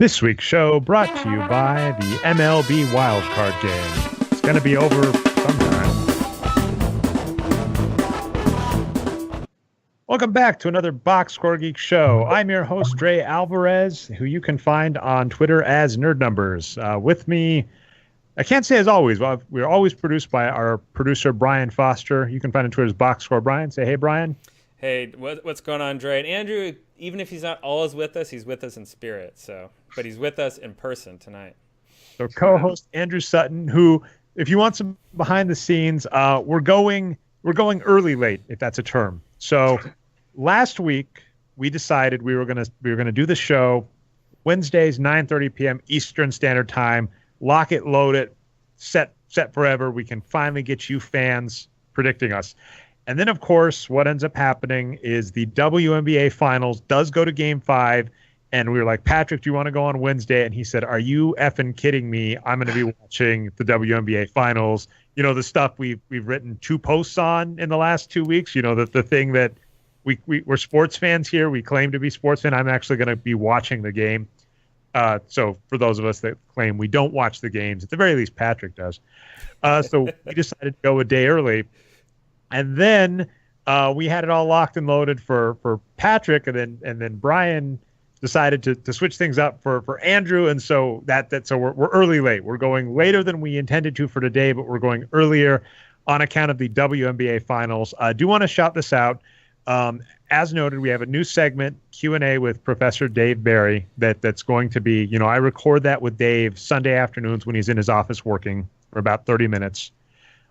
This week's show brought to you by the MLB Wildcard Game. It's going to be over sometime. Welcome back to another Boxscore Geek show. I'm your host, Dre Alvarez, who you can find on Twitter as Nerd Numbers. With me, I can't say as always. Well, we're always produced by our producer, Brian Foster. You can find on Twitter as Boxscore Brian. Say hey, Brian. Hey, what's going on, Dre? And Andrew, even if he's not always with us, he's with us in spirit. But he's with us in person tonight. So co-host Andrew Sutton, who, if you want some behind the scenes, we're going early late, if that's a term. So last week we decided we were gonna do the show Wednesdays 9:30 p.m. Eastern Standard Time. Lock it, load it, set forever. We can finally get you fans predicting us. And then, of course, what ends up happening is the WNBA Finals does go to Game 5, and we were like, Patrick, do you want to go on Wednesday? And he said, are you effing kidding me? I'm going to be watching the WNBA Finals. You know, the stuff we've written 2 posts on in the last 2 weeks, you know, the thing that we're sports fans here. We claim to be sports fans. I'm actually going to be watching the game. So for those of us that claim we don't watch the games, at the very least, Patrick does. So we decided to go a day early. And then we had it all locked and loaded for Patrick, and then Brian decided to switch things up for Andrew, and so so we're early late. We're going later than we intended to for today, but we're going earlier on account of the WNBA Finals. I do want to shout this out. As noted, we have a new segment, Q&A with Professor Dave Barry, that's going to be, you know, I record that with Dave Sunday afternoons when he's in his office working for about 30 minutes.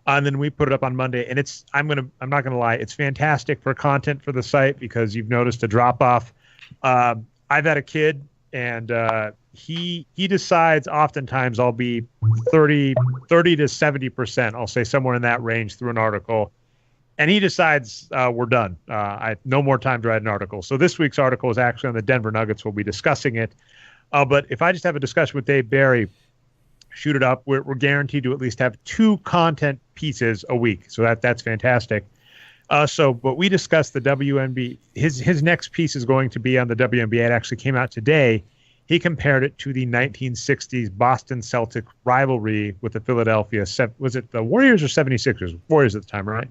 And then we put it up on Monday, and I'm not gonna lie, it's fantastic for content for the site because you've noticed a drop off. I've had a kid, and he decides oftentimes I'll be 30 to 70%. I'll say somewhere in that range through an article, and he decides we're done. I no more time to write an article. So this week's article is actually on the Denver Nuggets. We'll be discussing it. But if I just have a discussion with Dave Barry, shoot it up, we're guaranteed to at least have 2 content pieces a week. So that's fantastic. But we discussed the WNBA. His next piece is going to be on the WNBA. It actually came out today. He compared it to the 1960s Boston Celtic rivalry with the Philadelphia. Was it the Warriors or 76ers? Warriors at the time, right?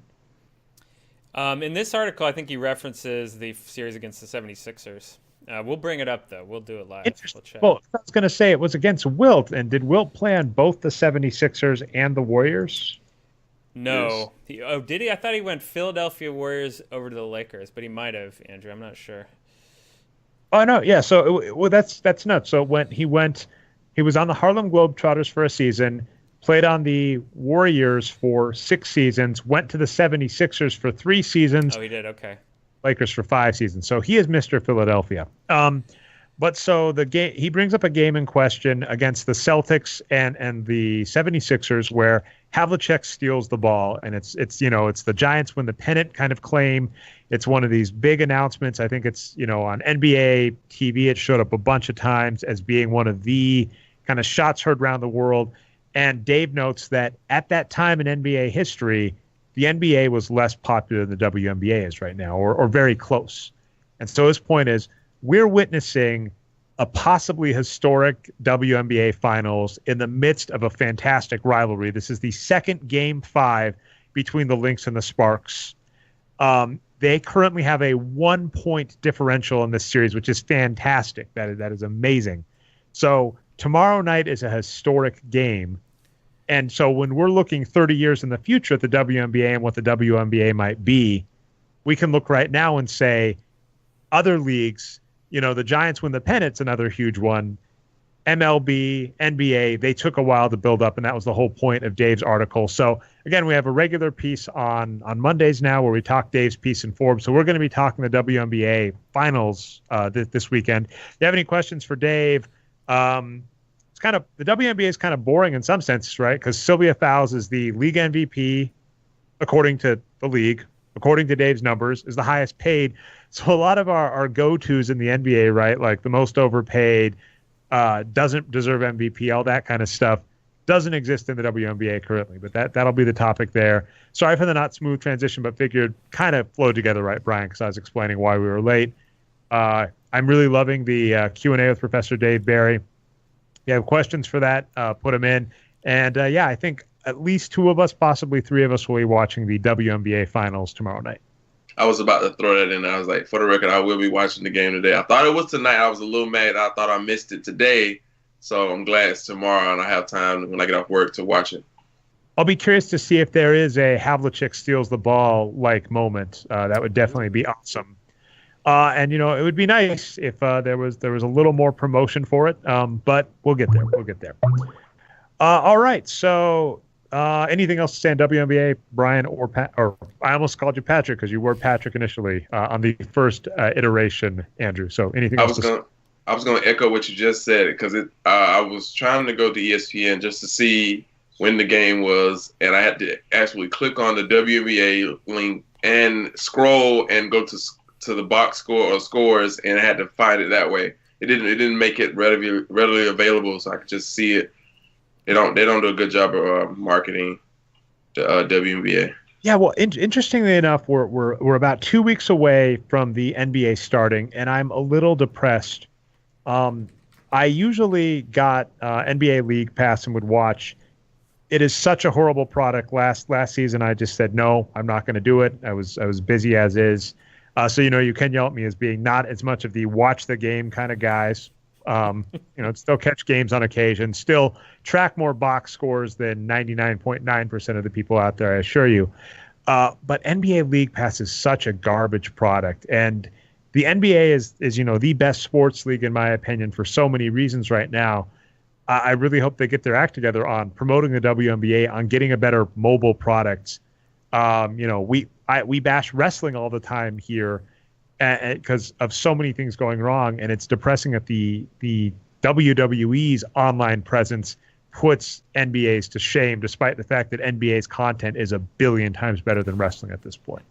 In this article, I think he references the series against the 76ers. We'll bring it up, though. We'll do it live. Interesting. Well, I was going to say it was against Wilt, and did Wilt play on both the 76ers and the Warriors? No. Did he? I thought he went Philadelphia Warriors over to the Lakers, but he might have, Andrew. I'm not sure. Oh, no, yeah. So, that's nuts. So he was on the Harlem Globetrotters for a season, played on the Warriors for 6 seasons, went to the 76ers for 3 seasons. Oh, he did? Okay. Lakers for 5 seasons. So he is Mr. Philadelphia. But so the game, he brings up a game in question against the Celtics and the 76ers where Havlicek steals the ball, and it's the Giants win the pennant kind of claim. It's one of these big announcements. I think it's, on NBA TV, it showed up a bunch of times as being one of the kind of shots heard around the world. And Dave notes that at that time in NBA history, the NBA was less popular than the WNBA is right now, or very close. And so his point is, we're witnessing a possibly historic WNBA Finals in the midst of a fantastic rivalry. This is the second Game 5 between the Lynx and the Sparks. They currently have a 1-point differential in this series, which is fantastic. That is amazing. So tomorrow night is a historic game. And so when we're looking 30 years in the future at the WNBA and what the WNBA might be, we can look right now and say other leagues, the Giants win the pennant's another huge one. MLB, NBA, they took a while to build up, and that was the whole point of Dave's article. So again, we have a regular piece on Mondays now where we talk Dave's piece in Forbes. So we're going to be talking the WNBA Finals this weekend. If you have any questions for Dave, the WNBA is kind of boring in some senses, right? Because Sylvia Fowles is the league MVP, according to the league, according to Dave's numbers, is the highest paid. So a lot of our go-tos in the NBA, right, like the most overpaid, doesn't deserve MVP, all that kind of stuff, doesn't exist in the WNBA currently. But that'll be the topic there. Sorry for the not smooth transition, but figured kind of flowed together, right, Brian, because I was explaining why we were late. I'm really loving the Q&A with Professor Dave Barry. you have questions for that, put them in. And yeah, I think at least two of us, possibly three of us, will be watching the WNBA Finals tomorrow night. I was about to throw that in. I was like, for the record, I will be watching the game today. I thought it was tonight. I was a little mad. I thought I missed it today. So I'm glad it's tomorrow and I have time when I get off work to watch it. I'll be curious to see if there is a Havlicek steals the ball like moment. That would definitely be awesome. And it would be nice if there was a little more promotion for it. But we'll get there. All right. So anything else to say on WNBA, Brian or Pat? Or I almost called you Patrick because you were Patrick initially on the first iteration, Andrew. So anything else? I was going to echo what you just said because I was trying to go to ESPN just to see when the game was, and I had to actually click on the WNBA link and scroll and go to the box score or scores, and I had to find it that way. It didn't make it readily available, so I could just see it. They don't do a good job of marketing the WNBA. Yeah, well, interestingly enough, we're about 2 weeks away from the NBA starting, and I'm a little depressed. I usually got NBA League Pass and would watch. It is such a horrible product. Last season, I just said no, I'm not going to do it. I was busy as is. So you can yell at me as being not as much of the watch the game kind of guys. Still catch games on occasion. Still track more box scores than 99.9% of the people out there, I assure you. But NBA League Pass is such a garbage product, and the NBA is the best sports league in my opinion for so many reasons right now. I really hope they get their act together on promoting the WNBA, on getting a better mobile product. We bash wrestling all the time here because of so many things going wrong, and it's depressing that the WWE's online presence puts NBA's to shame, despite the fact that NBA's content is 1 billion times better than wrestling at this point.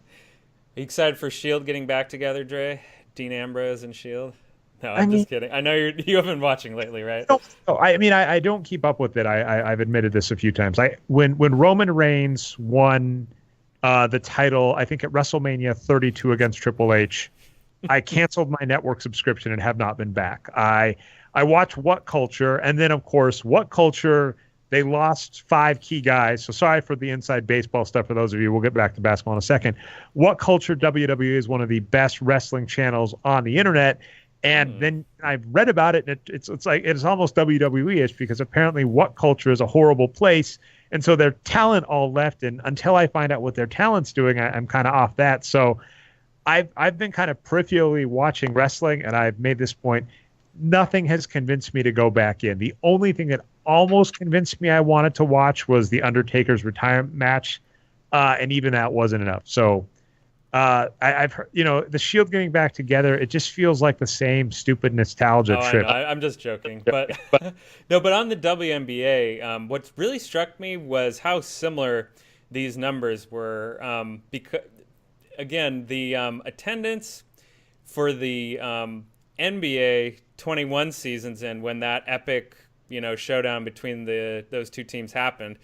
Are you excited for S.H.I.E.L.D. getting back together, Dre? Dean Ambrose and S.H.I.E.L.D.? No, I'm just kidding. I know you have been watching lately, right? I don't keep up with it. I've admitted this a few times. When Roman Reigns won the title, I think at WrestleMania 32 against Triple H, I canceled my network subscription and have not been back. I watched What Culture, and then of course What Culture, they lost 5 key guys. So sorry for the inside baseball stuff for those of you. We'll get back to basketball in a second. What Culture WWE is one of the best wrestling channels on the internet. And then I've read about it, and it's like it's almost WWE-ish because apparently What Culture is a horrible place, and so their talent all left. And until I find out what their talent's doing, I'm kind of off that. So I've been kind of peripherally watching wrestling, and I've made this point. Nothing has convinced me to go back in. The only thing that almost convinced me I wanted to watch was the Undertaker's retirement match, and even that wasn't enough. So. I've heard, the S.H.I.E.L.D. getting back together, it just feels like the same stupid nostalgia trip. I know. I'm just joking, but no. But on the WNBA, what really struck me was how similar these numbers were. Because again, the attendance for the NBA 21 seasons in when that epic showdown between those two teams happened,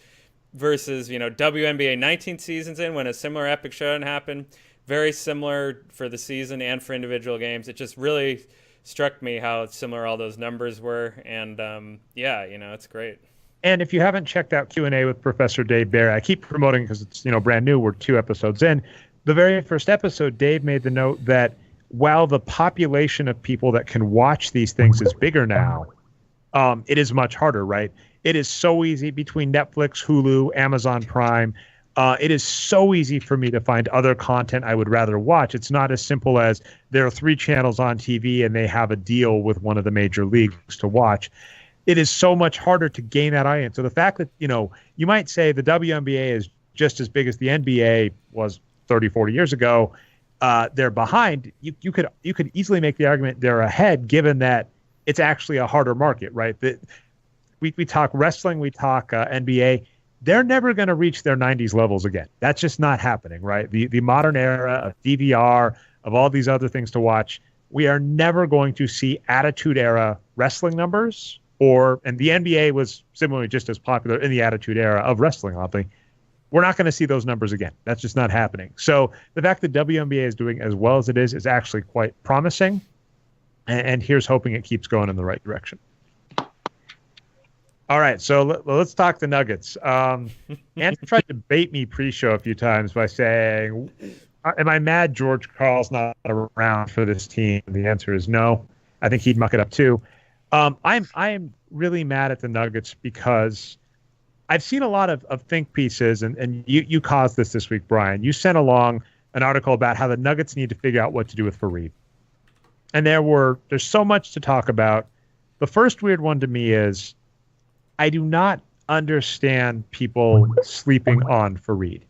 versus WNBA 19 seasons in when a similar epic showdown happened. Very similar for the season and for individual games. It just really struck me how similar all those numbers were. And it's great. And if you haven't checked out Q&A with Professor Dave Barry, I keep promoting because it's brand new. We're 2 episodes in. The very first episode, Dave made the note that while the population of people that can watch these things is bigger now, it is much harder, right? It is so easy between Netflix, Hulu, Amazon Prime. It is so easy for me to find other content I would rather watch. It's not as simple as there are 3 channels on TV and they have a deal with one of the major leagues to watch. It is so much harder to gain that audience. So the fact that, you might say the WNBA is just as big as the NBA was 30, 40 years ago. They're behind. You could easily make the argument they're ahead, given that it's actually a harder market, right? We talk wrestling, we talk NBA. They're never going to reach their 90s levels again. That's just not happening, right? The modern era of DVR, of all these other things to watch, we are never going to see Attitude Era wrestling numbers, and the NBA was similarly just as popular in the Attitude Era of wrestling, oddly. We're not going to see those numbers again. That's just not happening. So the fact that WNBA is doing as well as it is actually quite promising, and here's hoping it keeps going in the right direction. All right, so let's talk the Nuggets. Andrew tried to bait me pre-show a few times by saying, am I mad George Karl's not around for this team? The answer is no. I think he'd muck it up too. I'm really mad at the Nuggets because I've seen a lot of think pieces, and you caused this week, Brian. You sent along an article about how the Nuggets need to figure out what to do with Fareed. And there's so much to talk about. The first weird one to me is I do not understand people sleeping on Fareed.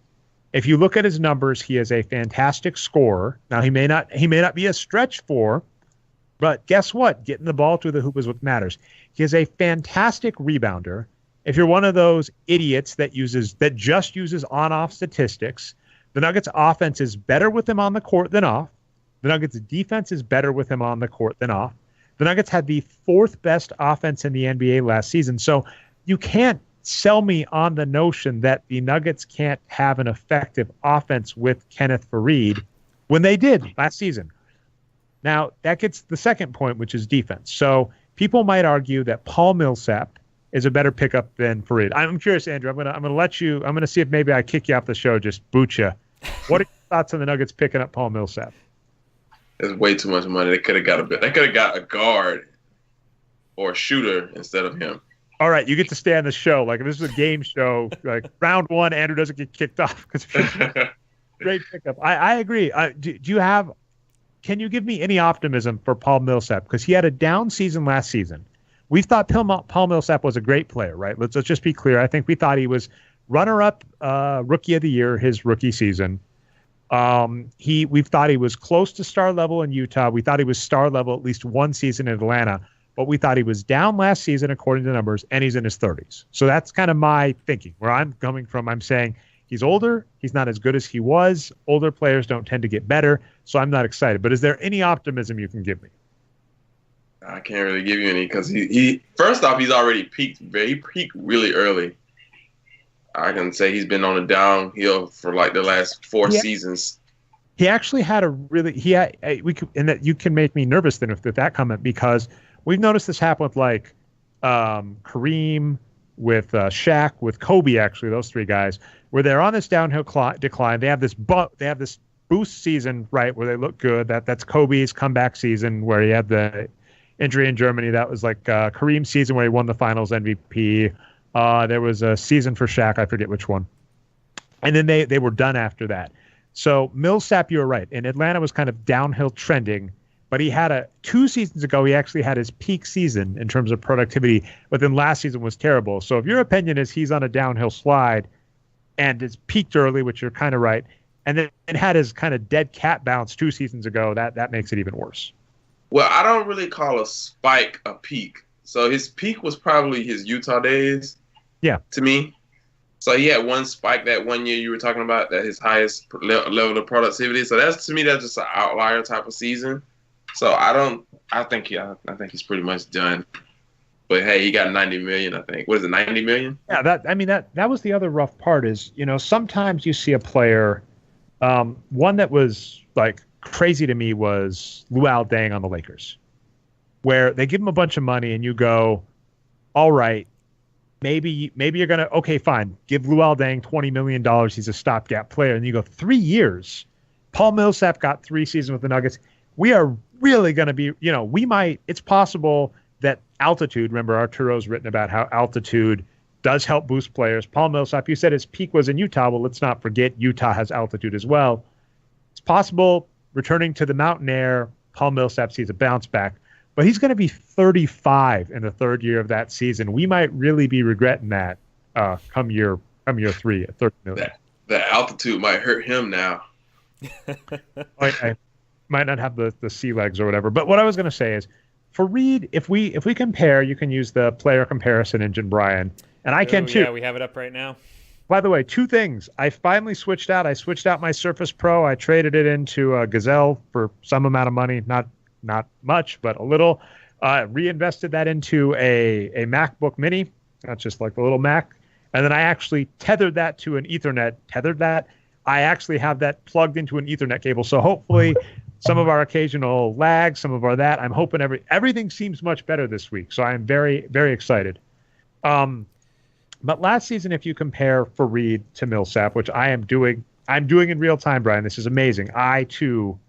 If you look at his numbers, he is a fantastic scorer. Now he may not be a stretch four, but guess what? Getting the ball to the hoop is what matters. He is a fantastic rebounder. If you're one of those idiots that just uses on-off statistics, the Nuggets offense is better with him on the court than off. The Nuggets defense is better with him on the court than off. The Nuggets had the fourth best offense in the NBA last season. So you can't sell me on the notion that the Nuggets can't have an effective offense with Kenneth Fareed when they did last season. Now, that gets the second point, which is defense. So people might argue that Paul Millsap is a better pickup than Fareed. I'm curious, Andrew. I'm gonna see if maybe I kick you off the show, just boot you. What are your thoughts on the Nuggets picking up Paul Millsap? There's way too much money. They could have got a guard or a shooter instead of him. All right, you get to stay on the show. Like if this is a game show, like round one, Andrew doesn't get kicked off because great pickup. I agree. Can you give me any optimism for Paul Millsap? Because he had a down season last season. We thought Paul Millsap was a great player, right? Let's just be clear. I think we thought he was runner-up rookie of the year his rookie season. We thought he was close to star level in Utah. We thought he was star level at least one season in Atlanta. But we thought he was down last season according to numbers, and he's in his 30s. So that's kind of my thinking. Where I'm coming from, I'm saying he's older. He's not as good as he was. Older players don't tend to get better, so I'm not excited. But is there any optimism you can give me? I can't really give you any because he first off, he's already peaked. He peaked really early. I can say he's been on a downhill for like the last four seasons. He actually had and that you can make me nervous then with that comment because we've noticed this happen with like Kareem, with Shaq, with Kobe. Actually, those three guys where they're on this downhill decline. They have this boost season, right, where they look good. That's Kobe's comeback season where he had the injury in Germany. That was like Kareem's season where he won the Finals MVP. There was a season for Shaq. I forget which one. And then they were done after that. So Millsap, you were right. And Atlanta was kind of downhill trending, but he had 2 seasons ago, he actually had his peak season in terms of productivity, but then last season was terrible. So if your opinion is he's on a downhill slide and it's peaked early, which you're kind of right, and then had his kind of dead cat bounce 2 seasons ago, that makes it even worse. Well, I don't really call a spike a peak. So his peak was probably his Utah days. Yeah. To me. So he had one spike that one year you were talking about, that his highest level of productivity. So that's just an outlier type of season. So I think he's pretty much done. But hey, he got $90 million, I think. What is it, $90 million? Yeah, that was the other rough part is, sometimes you see a player, one that was like crazy to me was Luol Deng on the Lakers, where they give him a bunch of money and you go, all right, maybe you're going to, okay, fine, give Luol Deng $20 million. He's a stopgap player. And you go 3 years. Paul Millsap got 3 seasons with the Nuggets. We are really going to be, it's possible that altitude, remember Arturo's written about how altitude does help boost players. Paul Millsap, you said his peak was in Utah. Well, let's not forget Utah has altitude as well. It's possible returning to the mountain air, Paul Millsap sees a bounce back, but he's going to be 35 in the third year of that season. We might really be regretting that come year 3 at $30 million. The altitude might hurt him now. I might not have the sea legs or whatever. But what I was going to say is, for Reed, if we compare, you can use the player comparison engine, Brian, and I can too. Yeah, we have it up right now. By the way, 2 things. I finally switched out. I switched out my Surface Pro. I traded it into a Gazelle for some amount of money, not much, but a little. Reinvested that into a MacBook Mini. That's just like the little Mac. And then I actually tethered that to an Ethernet. I actually have that plugged into an Ethernet cable. So hopefully some of our occasional lag, some of our that, I'm hoping everything seems much better this week. So I'm very, very excited. But last season, if you compare Fareed to Millsap, which I'm doing in real time, Brian, this is amazing. I too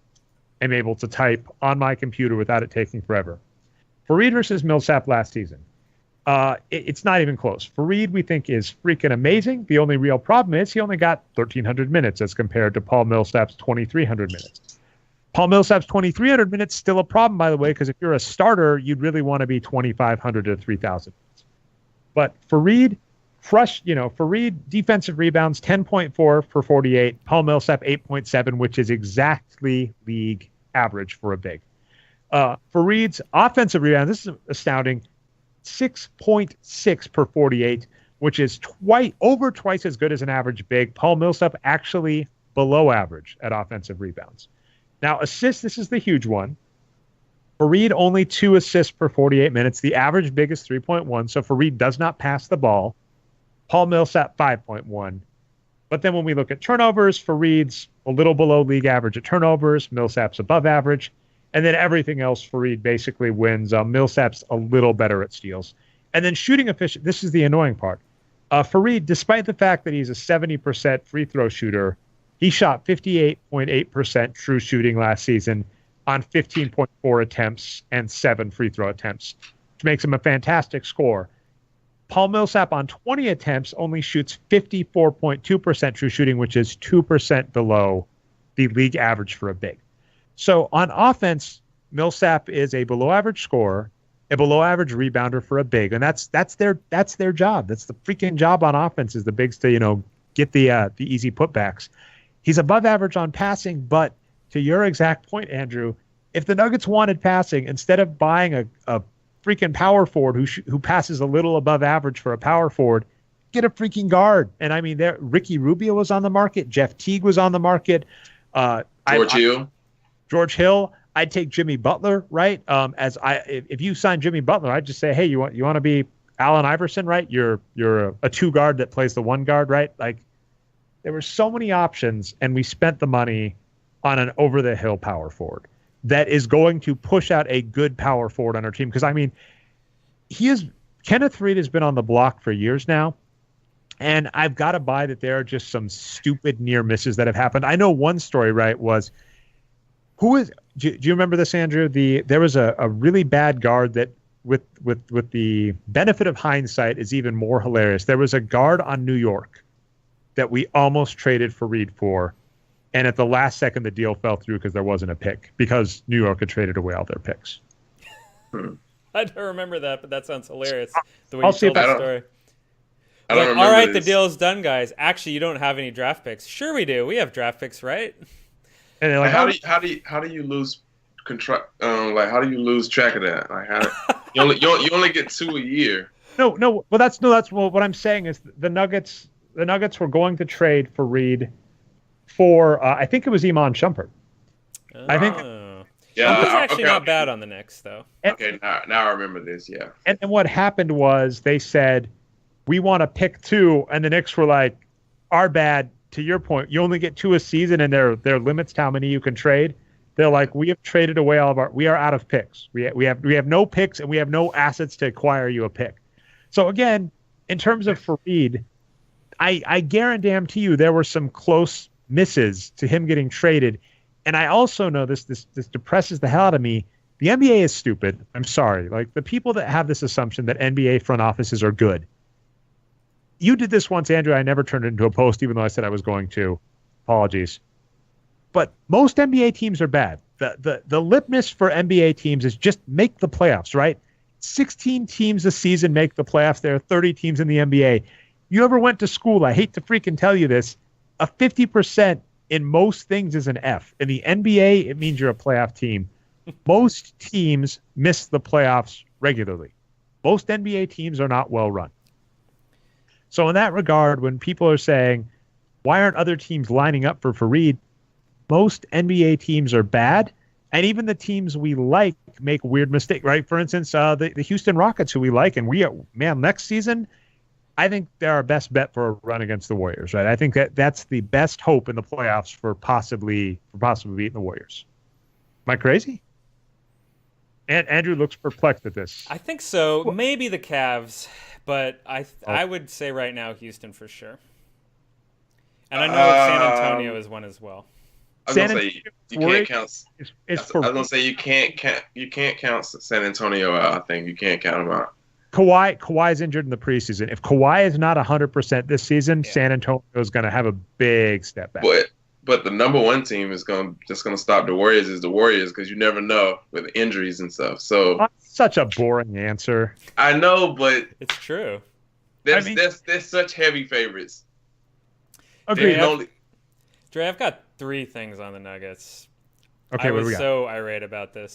am able to type on my computer without it taking forever. Fareed versus Millsap last season. It's not even close. Fareed, we think, is freaking amazing. The only real problem is he only got 1,300 minutes as compared to Paul Millsap's 2,300 minutes. Paul Millsap's 2,300 minutes still a problem, by the way, because if you're a starter, you'd really want to be 2,500 to 3,000 minutes. But Fareed Fareed defensive rebounds 10.4 for 48. Paul Millsap 8.7, which is exactly league average for a big. Fareed's offensive rebounds, this is astounding, 6.6 per 48, which is over twice as good as an average big. Paul Millsap actually below average at offensive rebounds. Now, assists, this is the huge one. Fareed only 2 assists per 48 minutes. The average big is 3.1, so Fareed does not pass the ball. Paul Millsap 5.1. But then when we look at turnovers, Fareed's a little below league average at turnovers. Millsap's above average. And then everything else, Fareed basically wins. Millsap's a little better at steals. And then shooting efficient, this is the annoying part. Fareed, despite the fact that he's a 70% free throw shooter, he shot 58.8% true shooting last season on 15.4 attempts and 7 free throw attempts, which makes him a fantastic scorer. Paul Millsap on 20 attempts only shoots 54.2% true shooting, which is 2% below the league average for a big. So on offense, Millsap is a below average scorer, a below average rebounder for a big, and that's their job. That's the freaking job on offense, is the bigs to get the easy putbacks. He's above average on passing, but to your exact point, Andrew, if the Nuggets wanted passing, instead of buying a freaking power forward who passes a little above average for a power forward, get a freaking guard. And I mean, Ricky Rubio was on the market, Jeff Teague was on the market, George Hill. I'd take Jimmy Butler, right? If you sign Jimmy Butler, I'd just say, hey, you want to be Allen Iverson, right? You're a 2 guard that plays the 1 guard, right? Like, there were so many options, and we spent the money on an over-the-hill power forward that is going to push out a good power forward on our team. Because, I mean, Kenneth Reed has been on the block for years now, and I've got to buy that there are just some stupid near misses that have happened. I know one story, right, was do you remember this, Andrew? There was a really bad guard that, with the benefit of hindsight, is even more hilarious. There was a guard on New York that we almost traded Fareed for, and at the last second the deal fell through because there wasn't a pick, because New York had traded away all their picks. I don't remember that, but that sounds hilarious, the way I'll you told the story. I don't remember all right, this. the deal's done, guys. Actually, you don't have any draft picks. Sure we do. We have draft picks, right? And they're like, how do you lose control? How do you lose track of that? Like, you only get 2 a year. No. Well, what I'm saying is the Nuggets were going to trade Fareed for I think it was Iman Shumpert. I think. Yeah, it's actually not bad on the Knicks, though. Okay, now I remember this. Yeah. And what happened was they said, we want to pick 2, and the Knicks were like, our bad. To your point, you only get 2 a season, and there limits to how many you can trade. They're like, we have traded away we are out of picks. We have no picks, and we have no assets to acquire you a pick. So again, in terms of Fareed, I guarantee you there were some close misses to him getting traded. And I also know this depresses the hell out of me. The NBA is stupid. I'm sorry. Like, the people that have this assumption that NBA front offices are good. You did this once, Andrew. I never turned it into a post, even though I said I was going to. Apologies. But most NBA teams are bad. The litmus for NBA teams is just make the playoffs, right? 16 teams a season make the playoffs. There are 30 teams in the NBA. You ever went to school? I hate to freaking tell you this. A 50% in most things is an F. In the NBA, it means you're a playoff team. Most teams miss the playoffs regularly. Most NBA teams are not well run. So in that regard, when people are saying, why aren't other teams lining up for Fareed? Most NBA teams are bad, and even the teams we like make weird mistakes, right? For instance, the Houston Rockets, who we like, and next season, I think they're our best bet for a run against the Warriors, right? I think that's the best hope in the playoffs for possibly beating the Warriors. Am I crazy? And Andrew looks perplexed at this. I think so. Maybe the Cavs, but I would say right now Houston for sure. And I know San Antonio is one as well. I was gonna say you can't count. I was gonna say you can't count San Antonio out. I think you can't count them out. Kawhi's injured in the preseason. If Kawhi is not 100% this season, San Antonio is going to have a big step back. But the number one team is just going to stop the Warriors is the Warriors because you never know with injuries and stuff. So such a boring answer. I know, but it's true. They're such heavy favorites. Agreed. Dre, I've got 3 things on the Nuggets. Okay, what do we got? I was so irate about this.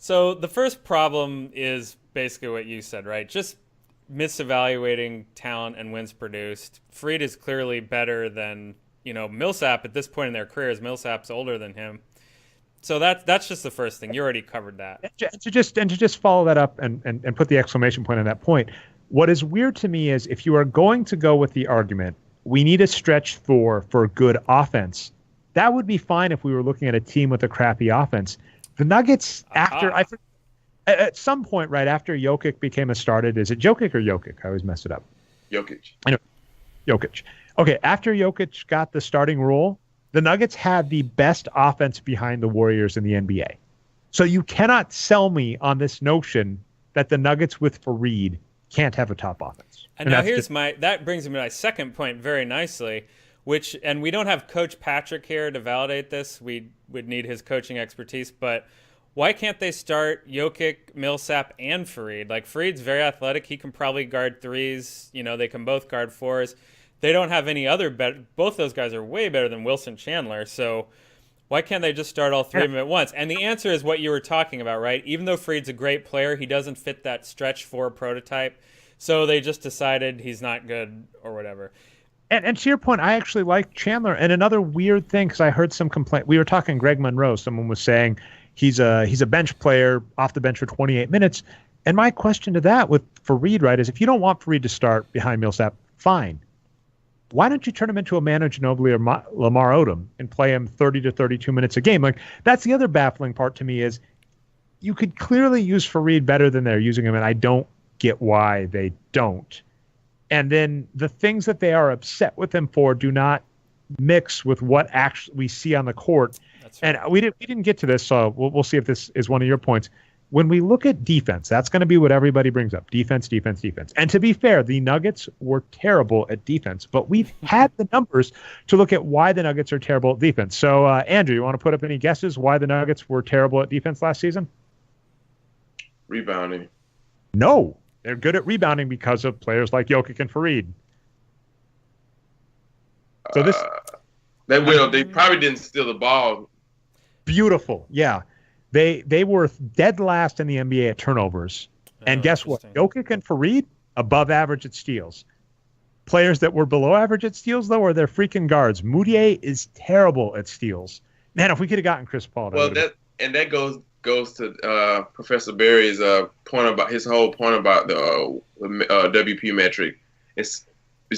So the first problem is basically what you said, right? Just misevaluating talent and wins produced. Freed is clearly better than, Millsap at this point in their careers. Millsap's older than him. So that's just the first thing. You already covered that. And to just follow that up and put the exclamation point on that point, what is weird to me is if you are going to go with the argument, we need a stretch for good offense, that would be fine if we were looking at a team with a crappy offense. The Nuggets, at some point right after Jokic became a starter, is it Jokic or Jokic? I always mess it up. Jokic. Anyway, Jokic. Okay, after Jokic got the starting role, the Nuggets had the best offense behind the Warriors in the NBA. So you cannot sell me on this notion that the Nuggets with Fareed can't have a top offense. And now that brings me to my second point very nicely, and we don't have Coach Patrick here to validate this. We would need his coaching expertise, but why can't they start Jokic, Millsap, and Fareed? Like, Fareed's very athletic. He can probably guard threes. They can both guard fours. They don't have any other better. Both those guys are way better than Wilson Chandler. So why can't they just start all 3 of them at once? And the answer is what you were talking about, right? Even though Fareed's a great player, he doesn't fit that stretch 4 prototype. So they just decided he's not good or whatever. And to your point, I actually like Chandler. And another weird thing, because I heard some complaint. We were talking Greg Monroe. Someone was saying he's a bench player off the bench for 28 minutes. And my question to that with Fareed, right, is if you don't want Fareed to start behind Millsap, fine. Why don't you turn him into a Manu Ginobili or Lamar Odom and play him 30 to 32 minutes a game? Like, that's the other baffling part to me is you could clearly use Fareed better than they're using him, and I don't get why they don't. And then the things that they are upset with him for do not mix with what actually we see on the court. That's right. And we didn't get to this, so we'll see if this is one of your points. When we look at defense, that's going to be what everybody brings up. Defense. And to be fair, the Nuggets were terrible at defense, but we've had the numbers to look at why the Nuggets are terrible at defense. So, Andrew, you want to put up any guesses why the Nuggets were terrible at defense last season? Rebounding. No. They're good at rebounding because of players like Jokic and Fareed. So they probably didn't steal the ball. Beautiful. Yeah. They were dead last in the NBA at turnovers. And guess what? Jokic and Fareed, above average at steals. Players that were below average at steals, though, are their freaking guards. Moutier is terrible at steals. Man, if we could have gotten Chris Paul. That goes to Professor Berry's point about his whole point about the WP metric. It's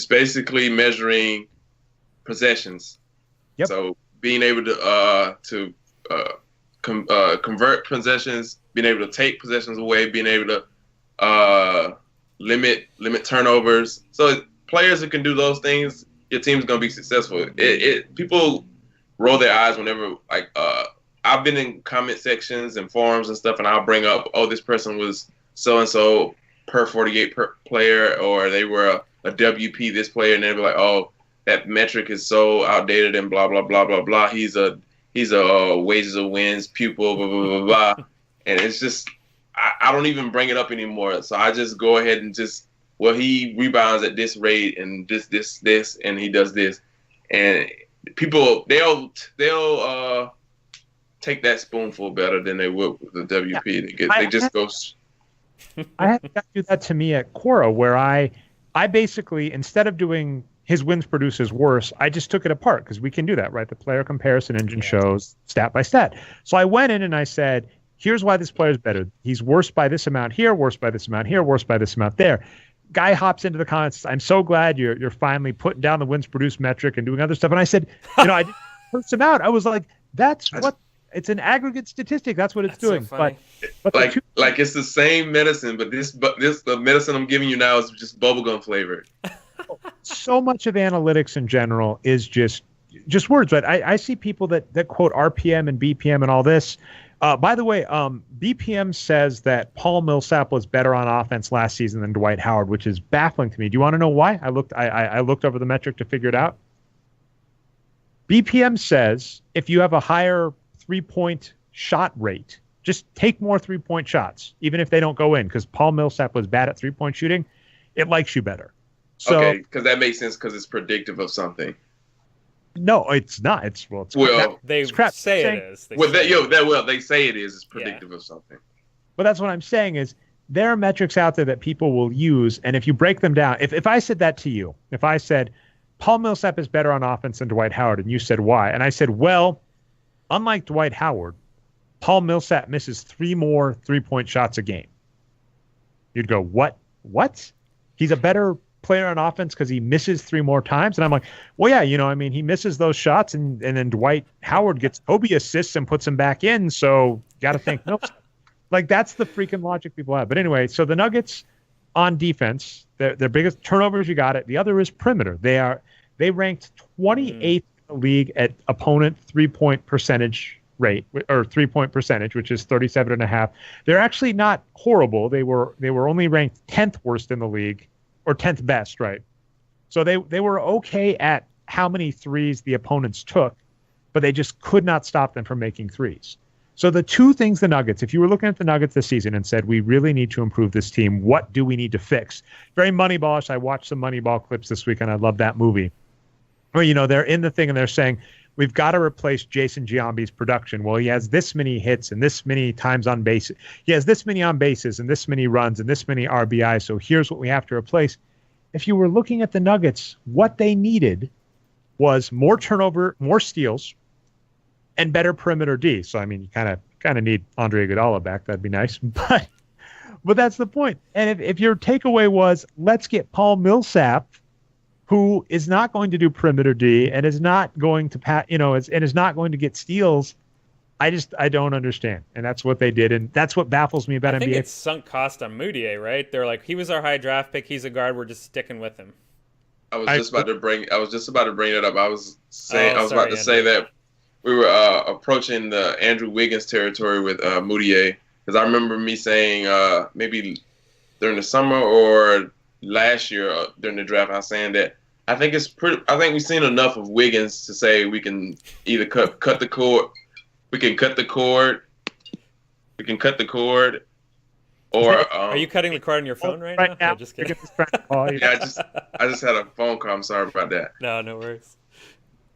basically measuring possessions. Yep. So being able to convert possessions, being able to take possessions away, being able to limit turnovers. So players who can do those things, your team's gonna be successful. People roll their eyes whenever I've been in comment sections and forums and stuff, and I'll bring up, this person was so and so per 48 player, or they were a WP this player, and they'll be like, oh, that metric is so outdated and blah blah blah blah blah. He's a wages of wins pupil, blah blah blah blah. And it's just I don't even bring it up anymore. So I just go ahead and he rebounds at this rate and this and he does this, and people they'll take that spoonful better than they would with the WP. I had a guy do that to me at Quora, where I basically, instead of doing his wins produces worse, I just took it apart because we can do that, right? The player comparison engine shows stat by stat. So I went in and I said, here's why this player is better. He's worse by this amount here, worse by this amount here, worse by this amount there. Guy hops into the comments, I'm so glad you're finally putting down the wins produced metric and doing other stuff. And I said, I didn't curse him out. I was like, that's what It's an aggregate statistic. That's what it's doing. So funny. But like it's the same medicine, but the medicine I'm giving you now is just bubblegum flavored. So much of analytics in general is just words. But I see people that quote RPM and BPM and all this. By the way, BPM says that Paul Millsap was better on offense last season than Dwight Howard, which is baffling to me. Do you want to know why? I looked over the metric to figure it out. BPM says if you have a higher 3-point shot rate, just take more 3-point shots, even if they don't go in, because Paul Millsap was bad at 3-point shooting. It likes you better. So, okay, because that makes sense because it's predictive of something. No, it's not. It's they crap. Say it is. They say it is. It's predictive of something. But that's what I'm saying is there are metrics out there that people will use, and if you break them down, if I said that to you, if I said Paul Millsap is better on offense than Dwight Howard, and you said why, and I said, well, unlike Dwight Howard, Paul Millsap misses 3 more 3-point shots a game. You'd go, what? He's a better player on offense because he misses 3 more times? And I'm like, well, yeah, he misses those shots, and then Dwight Howard gets Kobe assists and puts him back in, so got to thank Millsap. Like, that's the freaking logic people have. But anyway, so the Nuggets on defense, their biggest turnovers, you got it. The other is perimeter. They ranked 28th in the league at opponent 3-point percentage rate, or 3-point percentage, which is 37.5. They're actually not horrible. They were only ranked 10th worst in the league, or 10th best, right? So they were okay at how many threes the opponents took, but they just could not stop them from making threes. So the two things the Nuggets, if you were looking at the Nuggets this season and said, we really need to improve this team, what do we need to fix? Very Moneyballish. I watched some Moneyball clips this week, and I love that movie. Where, they're in the thing and they're saying, we've got to replace Jason Giambi's production. Well, he has this many hits and this many times on base. He has this many on bases and this many runs and this many RBI. So here's what we have to replace. If you were looking at the Nuggets, what they needed was more turnover, more steals, and better perimeter D. So, you kind of need Andre Iguodala back. That'd be nice. But that's the point. And if your takeaway was, let's get Paul Millsap, who is not going to do perimeter D and is not going to is not going to get steals, I don't understand. And that's what they did, and that's what baffles me about NBA. I think it's sunk cost on Moutier, right? They're like, he was our high draft pick. He's a guard. We're just sticking with him. I was just about to bring it up. I was about to say that we were approaching the Andrew Wiggins territory with Moutier, because I remember me saying maybe during the summer or last year during the draft, I was saying that I think we've seen enough of Wiggins to say we can either cut the cord. We can cut the cord. Or are you cutting the cord on your phone right now? Now. No, just kidding. Yeah, I just had a phone call. I'm sorry about that. No worries.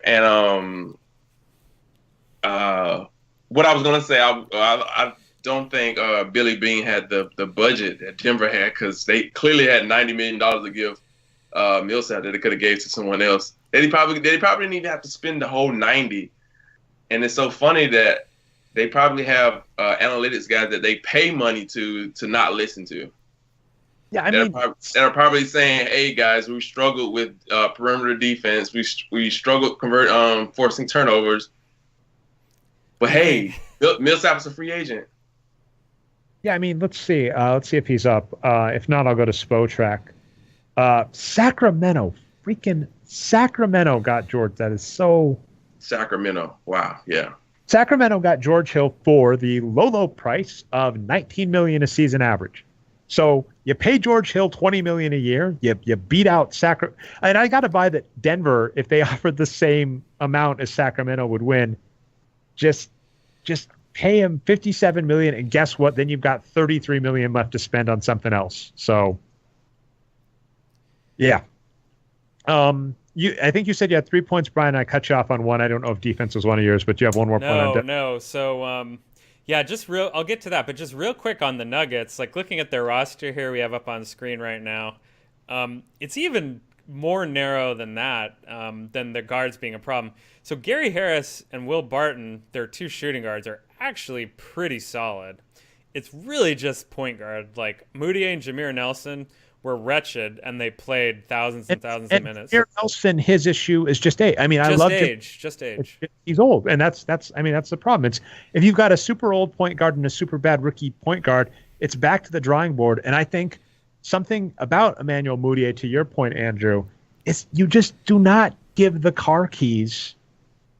And what I was gonna say, I don't think Billy Bean had the budget that Denver had, because they clearly had $90 million to give Millsap that they could have gave to someone else. They probably didn't even have to spend the whole 90. And it's so funny that they probably have analytics guys that they pay money to not listen to. Yeah, they're probably saying, "Hey guys, we struggled with perimeter defense. We struggled forcing turnovers. But hey, Millsap's a free agent." Yeah, let's see. Let's see if he's up. If not, I'll go to Spotrac. Sacramento got George. That is so. Sacramento. Wow. Yeah. Sacramento got George Hill for the low price of $19 million a season average. So you pay George Hill $20 million a year. You beat out Sacramento, and I got to buy that Denver, if they offered the same amount as Sacramento, would win. Just pay him $57 million, and guess what? Then you've got $33 million left to spend on something else. So, yeah. I think you said you had 3 points, Brian. I cut you off on one. I don't know if defense was one of yours, but you have one more point on No. So, I'll get to that, but just real quick on the Nuggets, like looking at their roster here, we have up on screen right now. It's even more narrow than that, than the guards being a problem. So Gary Harris and Will Barton, their two shooting guards, are actually pretty solid. It's really just point guard. Like Moutier and Jameer Nelson, were wretched, and they played thousands and thousands of minutes. Nelson, his issue is just age. I mean, I love age. He's old, and that's the problem. It's if you've got a super old point guard and a super bad rookie point guard, it's back to the drawing board. And I think something about Emmanuel Mudiay, to your point, Andrew, is you just do not give the car keys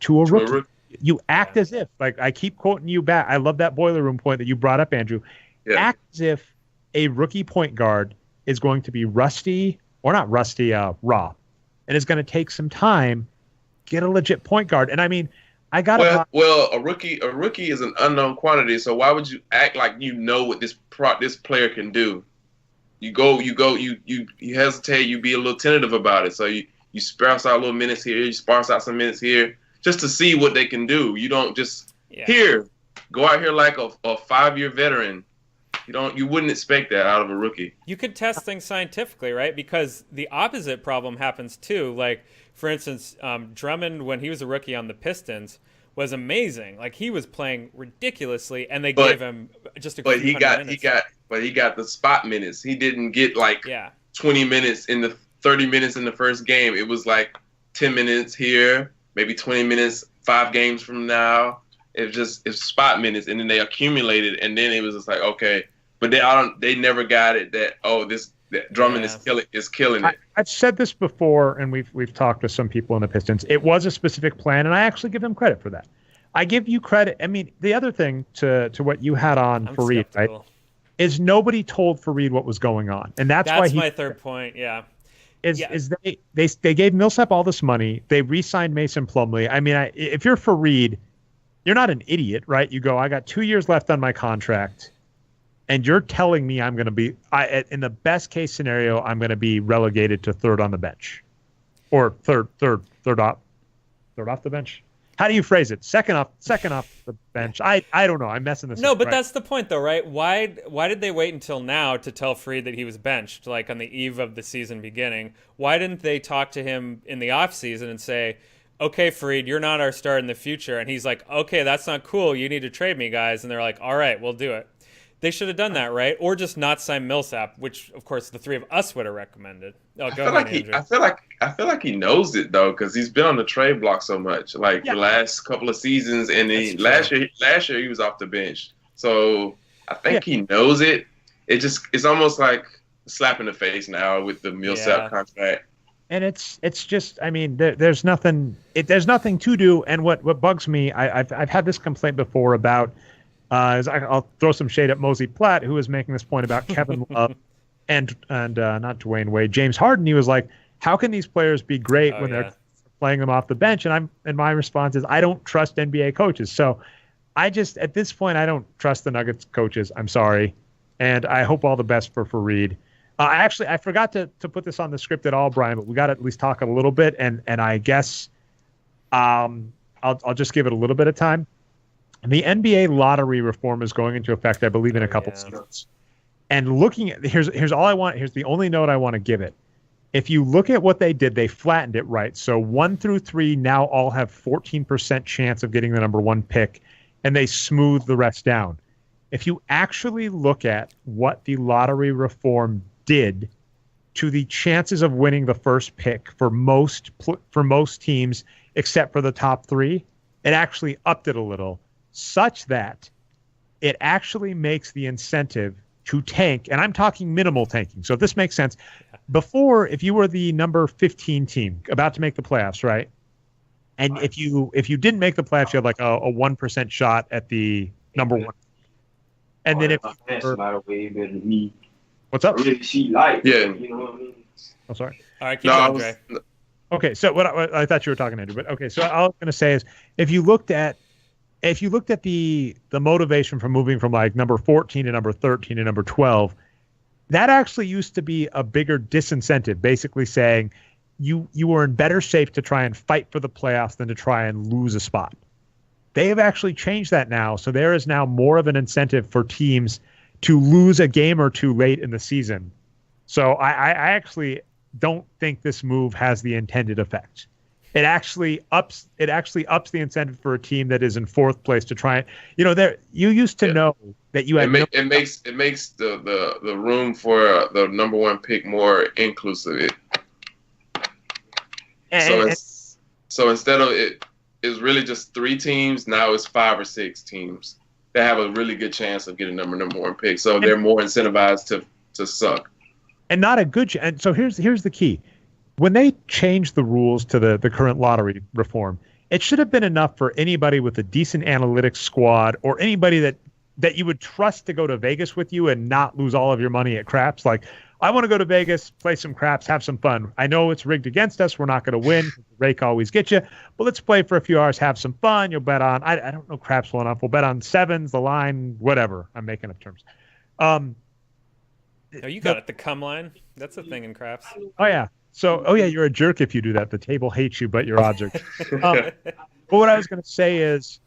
to a rookie. You act as if, like I keep quoting you back. I love that boiler room point that you brought up, Andrew. Yeah. Act as if a rookie point guard is going to be raw, and is going to take some time, get a legit point guard. And I mean, I got a rookie is an unknown quantity. So why would you act like you know what this player can do? You hesitate, you be a little tentative about it. So you sparse out little minutes here, you sparse out some minutes here, just to see what they can do. You don't just go out here like a 5-year veteran. You wouldn't expect that out of a rookie. You could test things scientifically, right? Because the opposite problem happens too. Like, for instance, Drummond, when he was a rookie on the Pistons, was amazing. Like, he was playing ridiculously, and they gave him just a few minutes. He got the spot minutes. He didn't get 20 minutes in the 30 minutes in the first game. It was like 10 minutes here, maybe 20 minutes 5 games from now. It's spot minutes, and then they accumulated, and then it was just like, okay. But they never got it that Drummond is killing it. I've said this before, and we've talked to some people in the Pistons. It was a specific plan, and I actually give them credit for that. I give you credit. I mean, the other thing to what you had on Fareed, right, is nobody told Fareed what was going on, and that's why my third point. Yeah. Is they gave Millsap all this money. They re-signed Mason Plumlee. I mean, if you're Fareed, you're not an idiot, right? You go, I got 2 years left on my contract, and you're telling me I'm going to be, in the best case scenario, I'm going to be relegated to third on the bench, or third off the bench. How do you phrase it? Second off the bench. I don't know. I'm messing this up. No, but that's the point, though, right? Why did they wait until now to tell Fareed that he was benched, like on the eve of the season beginning? Why didn't they talk to him in the offseason and say, okay, Fareed, you're not our star in the future? And he's like, okay, that's not cool. You need to trade me, guys. And they're like, all right, we'll do it. They should have done that, right? Or just not sign Millsap, which, of course, the three of us would have recommended. Oh, go ahead, Andrew. I feel like he knows it, though, because he's been on the trade block so much, the last couple of seasons. And last year he was off the bench. So I think he knows it. It's almost like a slap in the face now with the Millsap contract. And it's just, I mean, there's nothing to do. And what bugs me, I've had this complaint before about, I'll throw some shade at Mosey Platt, who was making this point about Kevin Love and not Dwayne Wade, James Harden. He was like, how can these players be great when they're playing them off the bench? And my response is, I don't trust NBA coaches. So I just, at this point, I don't trust the Nuggets coaches. I'm sorry. And I hope all the best for Fareed. I forgot to put this on the script at all, Brian, but we got to at least talk a little bit. And I guess I'll just give it a little bit of time. The NBA lottery reform is going into effect, I believe, in a couple seasons. And looking at here's the only note I want to give it. If you look at what they did, they flattened it, right? So 1 through 3 now all have 14% chance of getting the number 1 pick, and they smooth the rest down. If you actually look at what the lottery reform did to the chances of winning the first pick for most teams, except for the top 3, it actually upped it a little, such that it actually makes the incentive to tank, and I'm talking minimal tanking. So if this makes sense, before, if you were the number 15 team about to make the playoffs, right? And if you didn't make the playoffs, you had like a 1% shot at the number 1. And then if what's up? You know what I mean? I'm sorry. All right, keep going, Dre. Okay, so what I thought you were talking, Andrew, but okay. So all I'm going to say is, if you looked at the motivation for moving from like number 14 to number 13 to number 12, that actually used to be a bigger disincentive, basically saying you were in better shape to try and fight for the playoffs than to try and lose a spot. They have actually changed that now, so there is now more of an incentive for teams to lose a game or two late in the season. So I actually don't think this move has the intended effect. It actually ups the incentive for a team that is in 4th place to try and, you used to know that you had. It makes the room for the number one pick more inclusive. So instead of it's really just 3 teams, now it's 5 or 6 teams that have a really good chance of getting number one pick. So they're more incentivized to suck. And not a good and so here's the key. When they changed the rules to the current lottery reform, it should have been enough for anybody with a decent analytics squad or anybody that you would trust to go to Vegas with you and not lose all of your money at craps. Like, I want to go to Vegas, play some craps, have some fun. I know it's rigged against us. We're not going to win. The rake always gets you. But let's play for a few hours, have some fun. You'll bet on, I don't know craps well enough. We'll bet on sevens, the line, whatever. I'm making up terms. Oh, you got it. The cum line. That's a thing in craps. Oh, yeah. So, you're a jerk if you do that. The table hates you, but your odds are. But what I was going to say is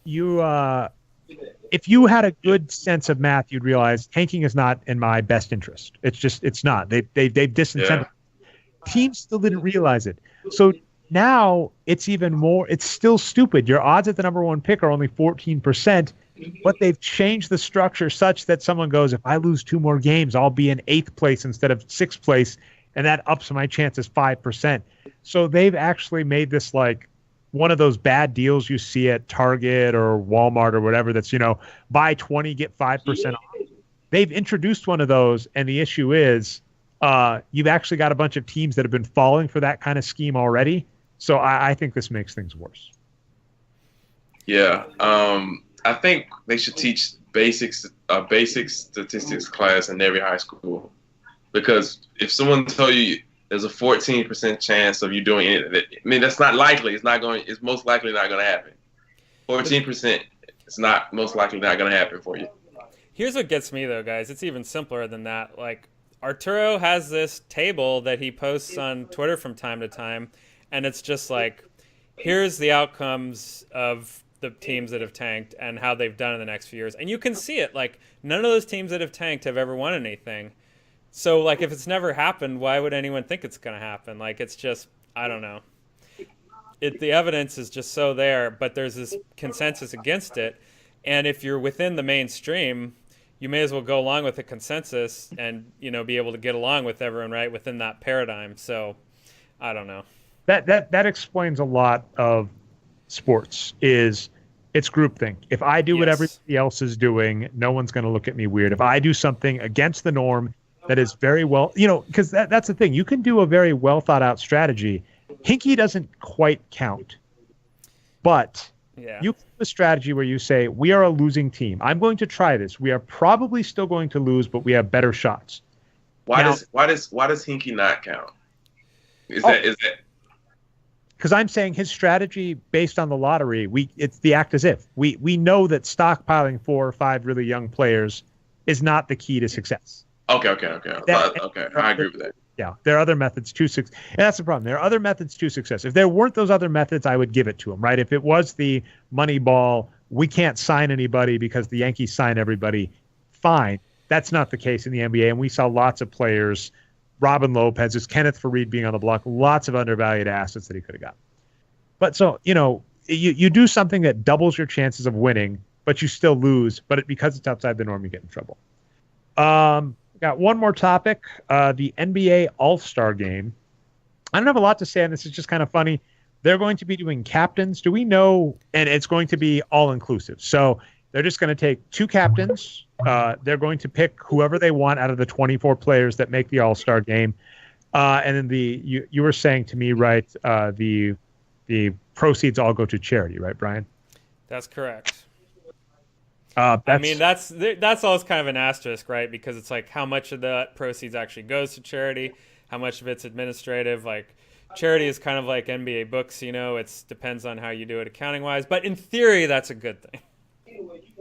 if you had a good sense of math, you'd realize tanking is not in my best interest. It's not. They've disincentivized. Yeah. Teams still didn't realize it. So now it's even more. It's still stupid. Your odds at the number one pick are only 14%, but they've changed the structure such that someone goes, if I lose 2 more games, I'll be in 8th place instead of 6th place, and that ups my chances 5%. So they've actually made this like one of those bad deals you see at Target or Walmart or whatever that's, buy 20, get 5% off. They've introduced one of those, and the issue is you've actually got a bunch of teams that have been falling for that kind of scheme already. So I think this makes things worse. Yeah. I think they should teach basic statistics class in every high school. Because if someone told you there's a 14% chance of you doing it, I mean, that's not likely. It's most likely not going to happen. 14%, it's not most likely not going to happen for you. Here's what gets me, though, guys. It's even simpler than that. Like, Arturo has this table that he posts on Twitter from time to time, and it's just like, here's the outcomes of the teams that have tanked and how they've done in the next few years. And you can see it. Like, none of those teams that have tanked have ever won anything. So, like, if it's never happened, why would anyone think it's going to happen? Like, it's just, I don't know. The evidence is just so there, but there's this consensus against it. And if you're within the mainstream, you may as well go along with the consensus and, be able to get along with everyone, right, within that paradigm. So, I don't know. That explains a lot of sports, it's groupthink. If I do what everybody else is doing, no one's going to look at me weird. If I do something against the norm, that is very well, because that's the thing. You can do a very well thought out strategy. Hinky doesn't quite count, but you have a strategy where you say, we are a losing team. I'm going to try this. We are probably still going to lose, but we have better shots. Why does Hinky not count? Is that? Because I'm saying his strategy based on the lottery, it's the act as if. We know that stockpiling 4 or 5 really young players is not the key to success. Okay. I agree with that. Yeah, there are other methods to success. And that's the problem. There are other methods to success. If there weren't those other methods, I would give it to him, right? If it was the money ball, we can't sign anybody because the Yankees sign everybody, fine. That's not the case in the NBA. And we saw lots of players, Robin Lopez, Kenneth Faried being on the block, lots of undervalued assets that he could have got. But so, you do something that doubles your chances of winning, but you still lose. But because it's outside the norm, you get in trouble. Got one more topic, the NBA All-Star Game. I don't have a lot to say on this. It's just kind of funny. They're going to be doing captains. Do we know? And it's going to be all-inclusive. So they're just going to take 2 captains. They're going to pick whoever they want out of the 24 players that make the All-Star Game. And then you were saying to me, right, the proceeds all go to charity, right, Brian? That's correct. I mean, that's always kind of an asterisk, right? Because it's like how much of that proceeds actually goes to charity, how much of it's administrative. Like charity is kind of like NBA books, it depends on how you do it accounting wise. But in theory, that's a good thing.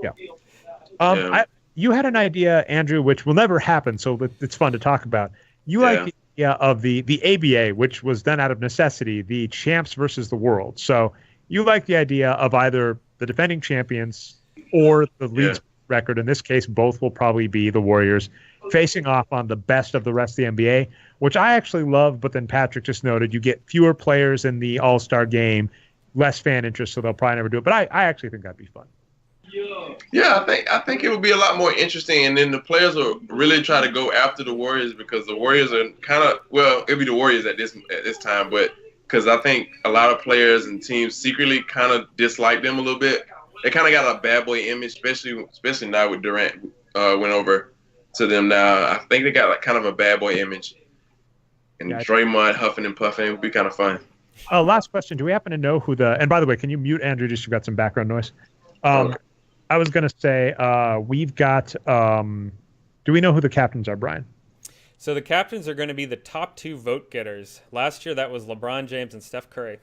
Yeah. You had an idea, Andrew, which will never happen, so it's fun to talk about. You like the idea of the ABA, which was done out of necessity, the champs versus the world. So you like the idea of either the defending champions or the league's record. In this case, both will probably be the Warriors facing off on the best of the rest of the NBA, which I actually love. But then Patrick just noted you get fewer players in the All-Star game, less fan interest, so they'll probably never do it. But I actually think that'd be fun. Yeah, I think it would be a lot more interesting, and then the players will really try to go after the Warriors because the Warriors are kind of it'll be the Warriors at this time, but because I think a lot of players and teams secretly kind of dislike them a little bit. They kind of got a bad boy image, especially now with Durant went over to them. Now I think they got like kind of a bad boy image, and Draymond huffing and puffing would be kind of fun. Last question: do we happen to know who the? And by the way, can you mute Andrew? Just you've got some background noise. I was going to say, we've got, do we know who the captains are, Brian? So the captains are going to be the top 2 vote getters. Last year, that was LeBron James and Steph Curry.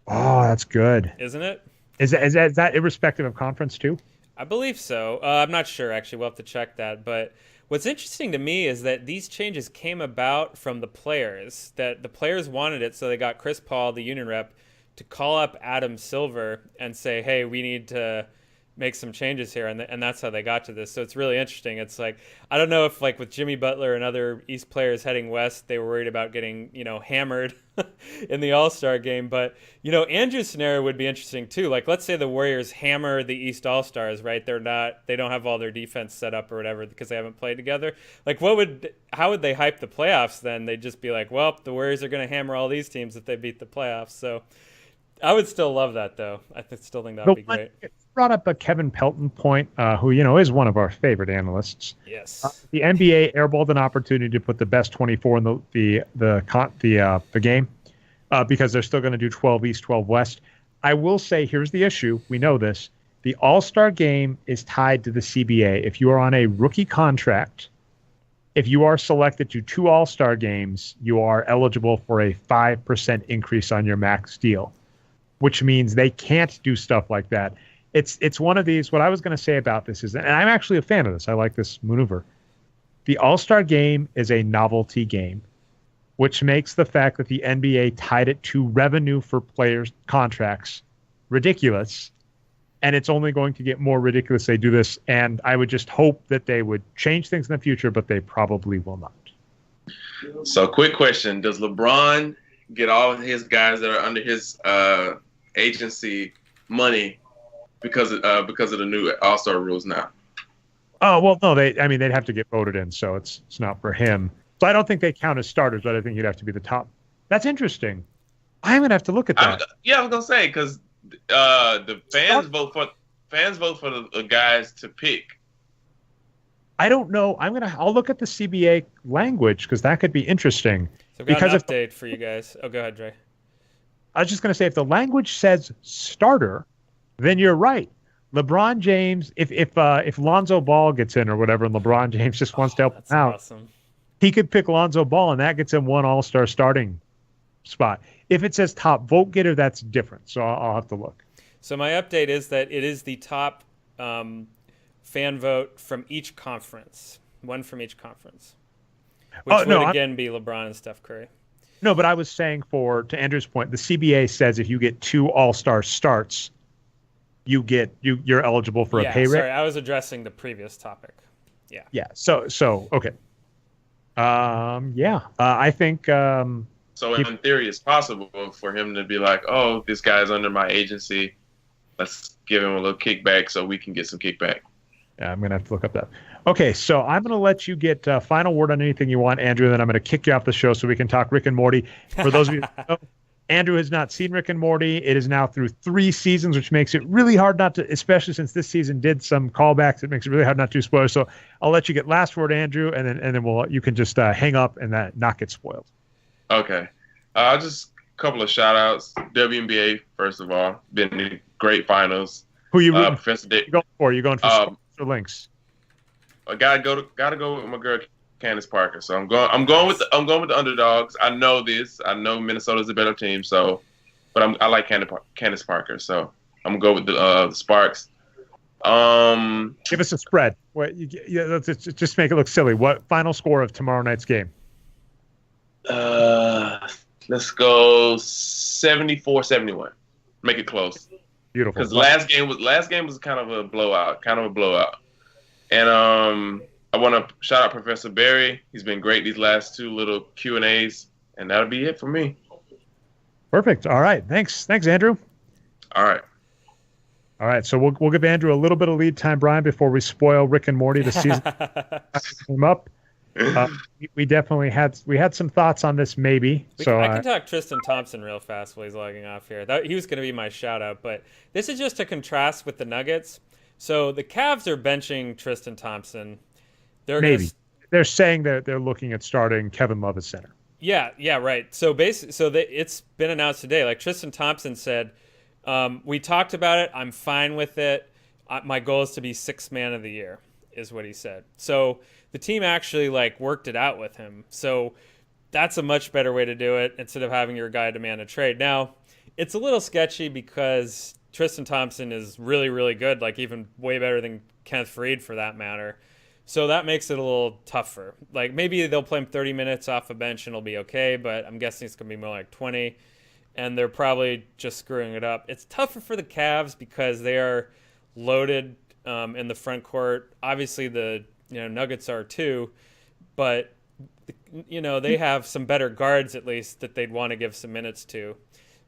Oh, that's good. Isn't it? Is that irrespective of conference, too? I believe so. I'm not sure, actually. We'll have to check that. But what's interesting to me is that these changes came about from the players, that the players wanted it, so they got Chris Paul, the union rep, to call up Adam Silver and say, hey, we need to make some changes here, and that's how they got to this. So it's really interesting. It's like, I don't know if like with Jimmy Butler and other East players heading west, they were worried about getting, hammered in the All-Star game. But, Andrew's scenario would be interesting too. Like, let's say the Warriors hammer the East All-Stars, right? They don't have all their defense set up or whatever because they haven't played together. Like, how would they hype the playoffs then? They'd just be like, well, the Warriors are going to hammer all these teams if they beat the playoffs. So I would still love that, though. I still think that would be great. Brought up a Kevin Pelton point, who is one of our favorite analysts. Yes. The NBA airballed an opportunity to put the best 24 in the game because they're still going to do 12 East, 12 West. I will say, here's the issue. We know this. The All-Star game is tied to the CBA. If you are on a rookie contract, if you are selected to 2 All-Star games, you are eligible for a 5% increase on your max deal, which means they can't do stuff like that. It's one of these. What I was going to say about this is, and I'm actually a fan of this. I like this maneuver. The All-Star game is a novelty game, which makes the fact that the NBA tied it to revenue for players' contracts ridiculous. And it's only going to get more ridiculous if they do this. And I would just hope that they would change things in the future, but they probably will not. So, quick question. Does LeBron get all of his guys that are under his agency money because of the new All-Star rules now? Oh, well, no, they'd have to get voted in, so it's not for him. So I don't think they count as starters, but I think he'd have to be the top. That's interesting. I'm going to have to look at that. I was going to say, because the fans vote for the guys to pick. I don't know. I'll look at the CBA language because that could be interesting. So I've got an update for you guys. Oh, go ahead, Dre. I was just going to say, if the language says starter, then you're right. LeBron James, if Lonzo Ball gets in or whatever, and LeBron James just wants to help him out, awesome. He could pick Lonzo Ball, and that gets him 1 All-Star starting spot. If it says top vote getter, that's different. So I'll have to look. So my update is that it is the top fan vote from each conference, 1 from each conference, which would again be LeBron and Steph Curry. No, but I was saying to Andrew's point, the CBA says if you get 2 All-Star starts, you're eligible for a pay raise. Sorry, I was addressing the previous topic. Yeah. Yeah. So okay. I think. So in theory, it's possible for him to be like, "Oh, this guy's under my agency. Let's give him a little kickback so we can get some kickback." Yeah, I'm gonna have to look up that. Okay, so I'm gonna let you get final word on anything you want, Andrew. Then I'm gonna kick you off the show so we can talk Rick and Morty. For those of you who know, Andrew has not seen Rick and Morty. It is now through 3 seasons, which makes it really hard not to, especially since this season did some callbacks. It makes it really hard not to spoil. So I'll let you get last word, Andrew, and then you can just hang up and not get spoiled. Okay. Just a couple of shout outs. WNBA, first of all, been in great finals. Who you going for? You going for or links? I gotta go with my girl Candace Parker. So I'm going with the underdogs. I know this. I know Minnesota's a better team. But I like Candace Parker. So I'm gonna go with the Sparks. Give us a spread. Let's just make it look silly. What final score of tomorrow night's game? Let's go 74-71. Make it close. Beautiful. Because last game was kind of a blowout. And I want to shout out Professor Barry. He's been great these last 2 little Q&As, and that'll be it for me. Perfect. All right. Thanks, Andrew. All right. All right, so we'll give Andrew a little bit of lead time, Brian, before we spoil Rick and Morty. The season came up. We definitely had some thoughts on this, maybe. I can talk Tristan Thompson real fast while he's logging off here. He was going to be my shout out, but this is just a contrast with the Nuggets. So the Cavs are benching Tristan Thompson. They're saying that they're looking at starting Kevin Love at center. Yeah, right. So it's been announced today. Like Tristan Thompson said, we talked about it. I'm fine with it. My goal is to be sixth man of the year, is what he said. So the team actually worked it out with him. So that's a much better way to do it instead of having your guy demand a trade. Now, it's a little sketchy because Tristan Thompson is really, really good, even way better than Kenneth Faried for that matter. So that makes it a little tougher. Maybe they'll play him 30 minutes off a bench and it'll be okay, but I'm guessing it's going to be more like 20. And they're probably just screwing it up. It's tougher for the Cavs because they are loaded in the front court. Obviously, the Nuggets are too, but they have some better guards at least that they'd want to give some minutes to.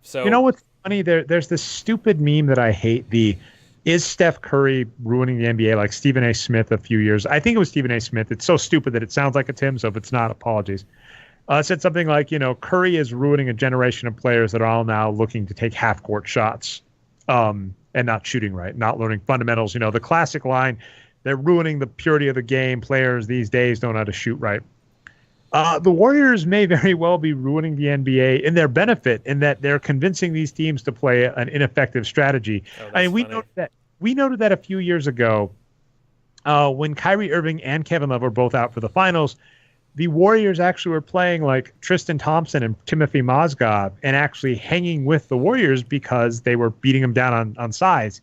So what's funny? There's this stupid meme that I hate. Is Steph Curry ruining the NBA like Stephen A. Smith a few years? I think it was Stephen A. Smith. It's so stupid that it sounds like it's him. So if it's not, apologies. Said something like, Curry is ruining a generation of players that are all now looking to take half-court shots and not shooting right, not learning fundamentals. The classic line, they're ruining the purity of the game. Players these days don't know how to shoot right. The Warriors may very well be ruining the NBA in their benefit in that they're convincing these teams to play an ineffective strategy. We noted that a few years ago when Kyrie Irving and Kevin Love were both out for the finals. The Warriors actually were playing Tristan Thompson and Timothy Mozgov and actually hanging with the Warriors because they were beating them down on size.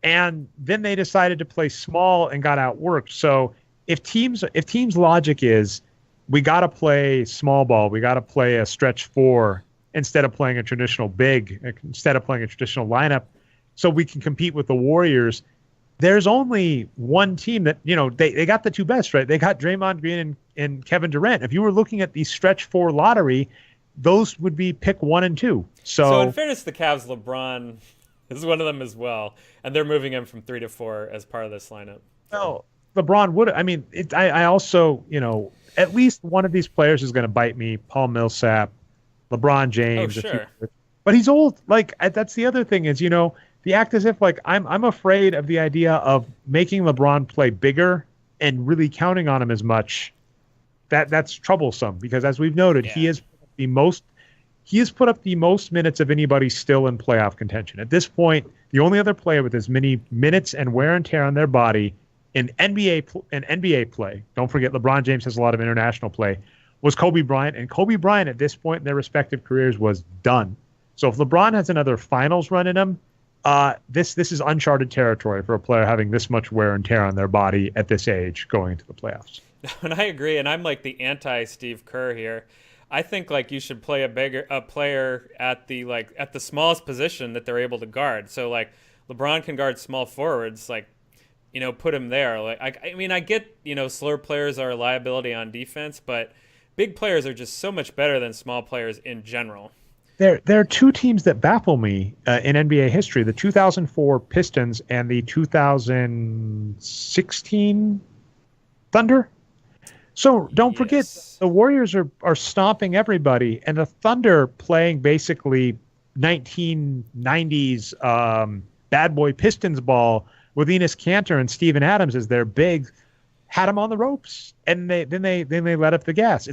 And then they decided to play small and got outworked. So if teams' logic is we got to play small ball, we got to play a stretch four instead of playing a traditional big, instead of playing a traditional lineup, so we can compete with the Warriors. There's only one team that, they got the two best, right? They got Draymond Green and Kevin Durant. If you were looking at the stretch four lottery, those would be pick 1 and 2. So in fairness, the Cavs, LeBron is one of them as well. And they're moving him from 3 to 4 as part of this lineup. Well, LeBron would, I also, at least one of these players is going to bite me. Paul Millsap, LeBron James. Oh, sure. But he's old. That's the other thing is, the act as if I'm afraid of the idea of making LeBron play bigger and really counting on him as much. That's troublesome because as we've noted, he has put up the most minutes of anybody still in playoff contention. At this point, the only other player with as many minutes and wear and tear on their body in NBA play, don't forget LeBron James has a lot of international play, was Kobe Bryant. And Kobe Bryant at this point in their respective careers was done. So if LeBron has another finals run in him, this is uncharted territory for a player having this much wear and tear on their body at this age going into the playoffs. And I agree, and I'm the anti-Steve Kerr here. I think you should play a player at the smallest position that they're able to guard. So LeBron can guard small forwards, put him there. I get slower players are a liability on defense, but big players are just so much better than small players in general. There are two teams that baffle me in NBA history: the 2004 Pistons and the 2016 Thunder. So don't forget, the Warriors are stomping everybody, and the Thunder playing basically 1990s bad boy Pistons ball with Enes Kanter and Steven Adams as their big, had them on the ropes, and then they let up the gas.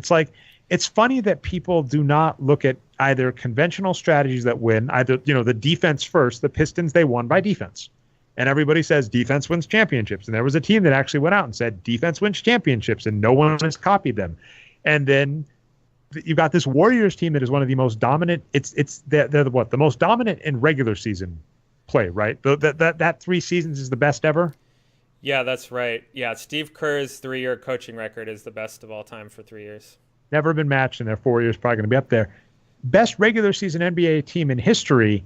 It's funny that people do not look at either conventional strategies that win, either the defense first. The Pistons, they won by defense. And everybody says defense wins championships. And there was a team that actually went out and said defense wins championships, and no one has copied them. And then you've got this Warriors team that is one of the most dominant. They're the most dominant in regular season play, right? That 3 seasons is the best ever. Yeah, that's right. Yeah, Steve Kerr's 3-year coaching record is the best of all time for 3 years. Never been matched in their 4 years. Probably going to be up there. Best regular season NBA team in history.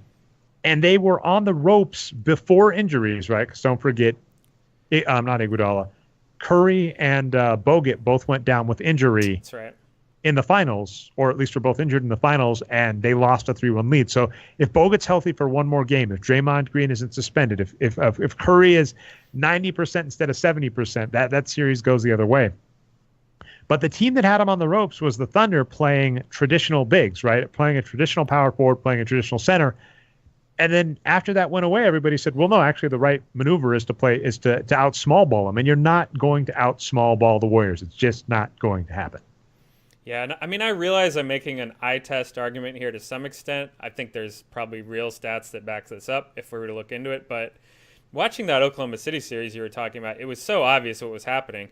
And they were on the ropes before injuries, right? Because don't forget, not Iguodala, Curry and Bogut both went down with injury. That's right. in the finals, or at least were both injured in the finals, and they lost a 3-1 lead. So if Bogut's healthy for one more game, if Draymond Green isn't suspended, if Curry is 90% instead of 70%, that series goes the other way. But the team that had him on the ropes was the Thunder, playing traditional bigs, right? Playing a traditional power forward, playing a traditional center. And then after that went away, everybody said, well, no, actually the right maneuver is to out small ball them. And you're not going to out small ball the Warriors. It's just not going to happen. Yeah, and I mean, I realize I'm making an eye test argument here to some extent. I think there's probably real stats that back this up if we were to look into it. But watching that Oklahoma City series you were talking about, it was so obvious what was happening.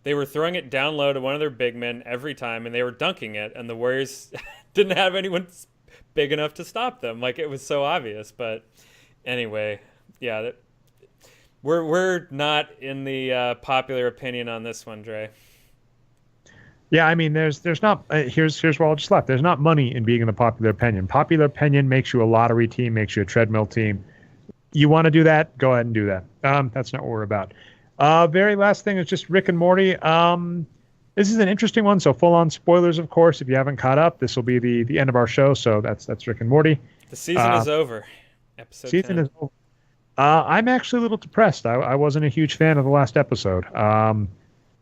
They were throwing it down low to one of their big men every time, and they were dunking it, and the Warriors didn't have anyone big enough to stop them. Like, it was so obvious. But anyway, yeah, we're not in the popular opinion on this one, Dre. Yeah, I mean, there's not. Here's where I'll just left. There's not money in being in the popular opinion. Popular opinion makes you a lottery team, makes you a treadmill team. You want to do that? Go ahead and do that. That's not what we're about. Very last thing is just Rick and Morty. This is an interesting one. So full on spoilers, of course. If you haven't caught up, this will be the end of our show. So that's Rick and Morty. The season is over. Episode 10. Is over. I'm actually a little depressed. I wasn't a huge fan of the last episode.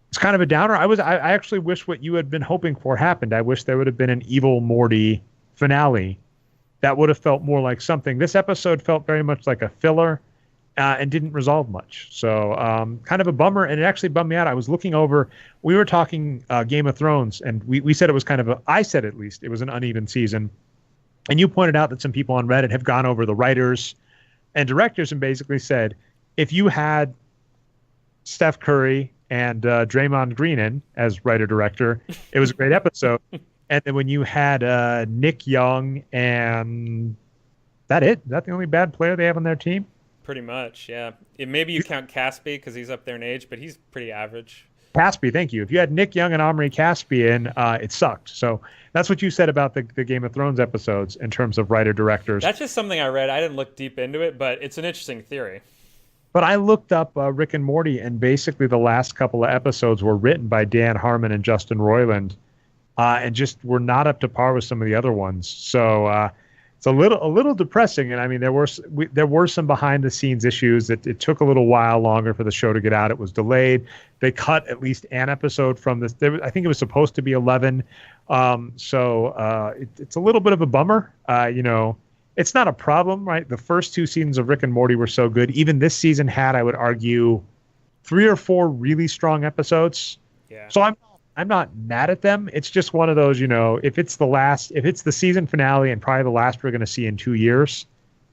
It's kind of a downer. I actually wish what you had been hoping for happened. I wish there would have been an evil Morty finale that would have felt more like something. This episode felt very much like a filler and didn't resolve much. So kind of a bummer, and it actually bummed me out. I was looking over, we were talking Game of Thrones, and we said it was I said at least, it was an uneven season. And you pointed out that some people on Reddit have gone over the writers and directors and basically said, if you had Steph Curry and Draymond Green in as writer-director, it was a great episode. And then when you had Nick Young and is that the only bad player they have on their team? Pretty much, yeah. Maybe you count Caspi because he's up there in age, but he's pretty average. Caspi, thank you. If you had Nick Young and Omri Caspi in, it sucked. So that's what you said about the Game of Thrones episodes in terms of writer-directors. That's just something I read. I didn't look deep into it, but it's an interesting theory. But I looked up Rick and Morty, and basically the last couple of episodes were written by Dan Harmon and Justin Roiland, and just were not up to par with some of the other ones. So it's a little depressing. And I mean, there were some behind the scenes issues. It took a little while longer for the show to get out. It was delayed. They cut at least an episode from this. I think it was supposed to be 11. So it's a little bit of a bummer. It's not a problem, right? The first two seasons of Rick and Morty were so good. Even this season had, I would argue, 3 or 4 really strong episodes. Yeah. So I'm not mad at them. It's just one of those, if it's the season finale and probably the last we're going to see in 2 years,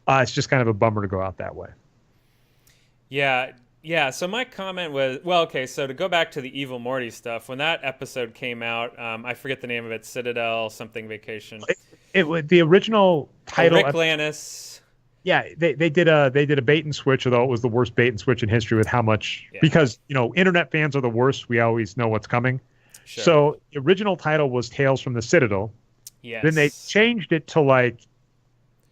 it's just kind of a bummer to go out that way. Yeah. Yeah. So my comment was, well, okay. So to go back to the Evil Morty stuff, when that episode came out, I forget the name of it, Citadel something Vacation. It was the original title. Rick Lannis. Yeah, they did a bait and switch, although it was the worst bait and switch in history with how much because internet fans are the worst. We always know what's coming. Sure. So the original title was Tales from the Citadel. Yes. Then they changed it to like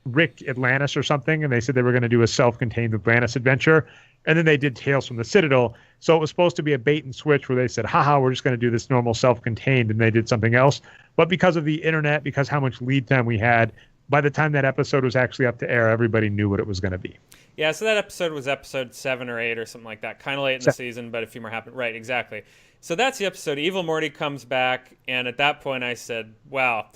Rick Atlantis or something, and they said they were going to do a self-contained Atlantis adventure. And then they did Tales from the Citadel. So it was supposed to be a bait and switch where they said, haha, we're just going to do this normal self-contained, and they did something else. But because of the internet, because how much lead time we had, by the time that episode was actually up to air, everybody knew what it was going to be. Yeah, so that episode was episode 7 or 8 or something like that. Kind of late in the season, but a few more happened. Right, exactly. So that's the episode. Evil Morty comes back, and at that point I said, wow,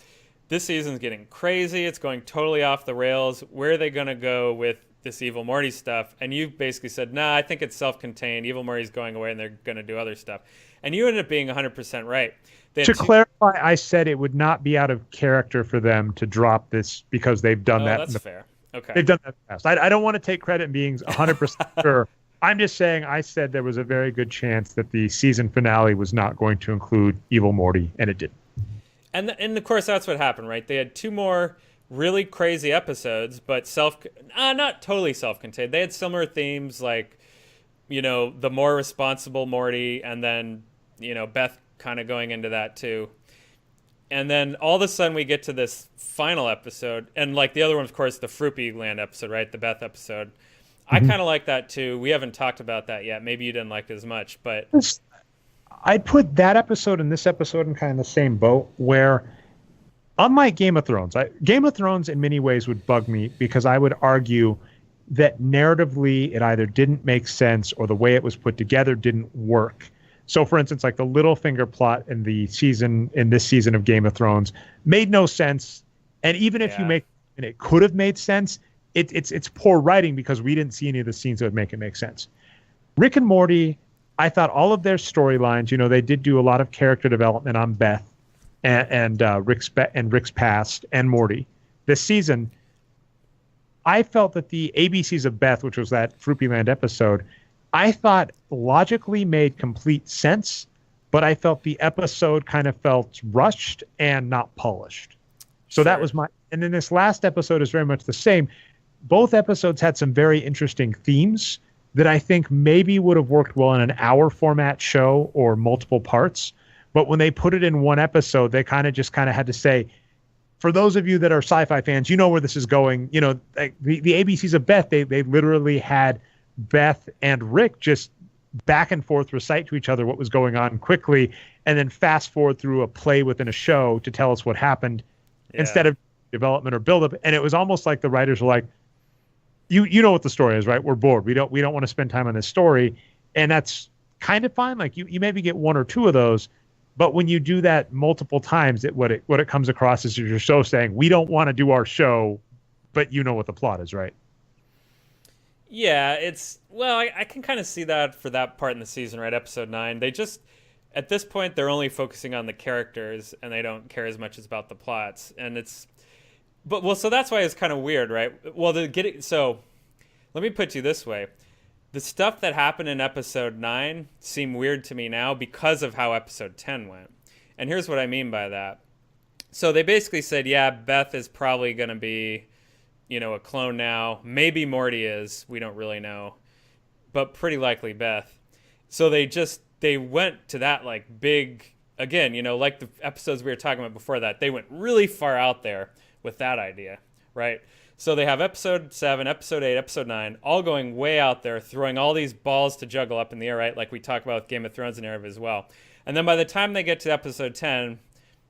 this season's getting crazy. It's going totally off the rails. Where are they going to go with this Evil Morty stuff? And you basically said, nah, I think it's self-contained. Evil Morty's going away, and they're going to do other stuff. And you ended up being 100% right. To clarify, I said it would not be out of character for them to drop this because they've done that. That's fair. Okay. They've done that in the past. I don't want to take credit in being 100% sure. I'm just saying I said there was a very good chance that the season finale was not going to include Evil Morty, and it did. And of course, that's what happened, right? They had 2 more really crazy episodes, but not totally self-contained. They had similar themes, like, the more responsible Morty, and then, Beth kind of going into that too. And then all of a sudden we get to this final episode, and like the other one, of course, the Fruity Land episode, right? The Beth episode. Mm-hmm. I kind of like that too. We haven't talked about that yet. Maybe you didn't like it as much, but I'd put that episode and this episode in kind of the same boat where, unlike Game of Thrones, Game of Thrones in many ways would bug me because I would argue that narratively it either didn't make sense or the way it was put together didn't work. So, for instance, like the Littlefinger plot in this season of Game of Thrones made no sense. And even if and it could have made sense, it's poor writing because we didn't see any of the scenes that would make it make sense. Rick and Morty, I thought all of their storylines, they did do a lot of character development on Beth and Rick's past and Morty. This season, I felt that the ABCs of Beth, which was that Fruppyland episode, I thought logically made complete sense, but I felt the episode kind of felt rushed and not polished. So that was and then this last episode is very much the same. Both episodes had some very interesting themes that I think maybe would have worked well in an hour format show or multiple parts. But when they put it in one episode, they kind of had to say, for those of you that are sci-fi fans, you know where this is going. Like the ABCs of Beth, they literally had Beth and Rick just back and forth recite to each other what was going on quickly, and then fast forward through a play within a show to tell us what happened instead of development or buildup. And it was almost like the writers were like, you know what the story is, right? We're bored. We don't want to spend time on this story. And that's kind of fine. Like you maybe get one or two of those, but when you do that multiple times, what it comes across is you're so saying, we don't want to do our show, but you know what the plot is, right? Yeah, I can kind of see that for that part in the season, right? Episode 9. They just, at this point, they're only focusing on the characters and they don't care as much about the plots. And so that's why it's kind of weird, right? Well, so let me put you this way. The stuff that happened in episode 9 seem weird to me now because of how episode 10 went. And here's what I mean by that. So they basically said, yeah, Beth is probably going to be, a clone now. Maybe Morty is. We don't really know. But pretty likely Beth. So they went to that like big, again, like the episodes we were talking about before that. They went really far out there with that idea, right? So they have episode 7, episode 8, episode 9, all going way out there, throwing all these balls to juggle up in the air, right? Like we talk about with Game of Thrones narrative as well. And then by the time they get to episode 10,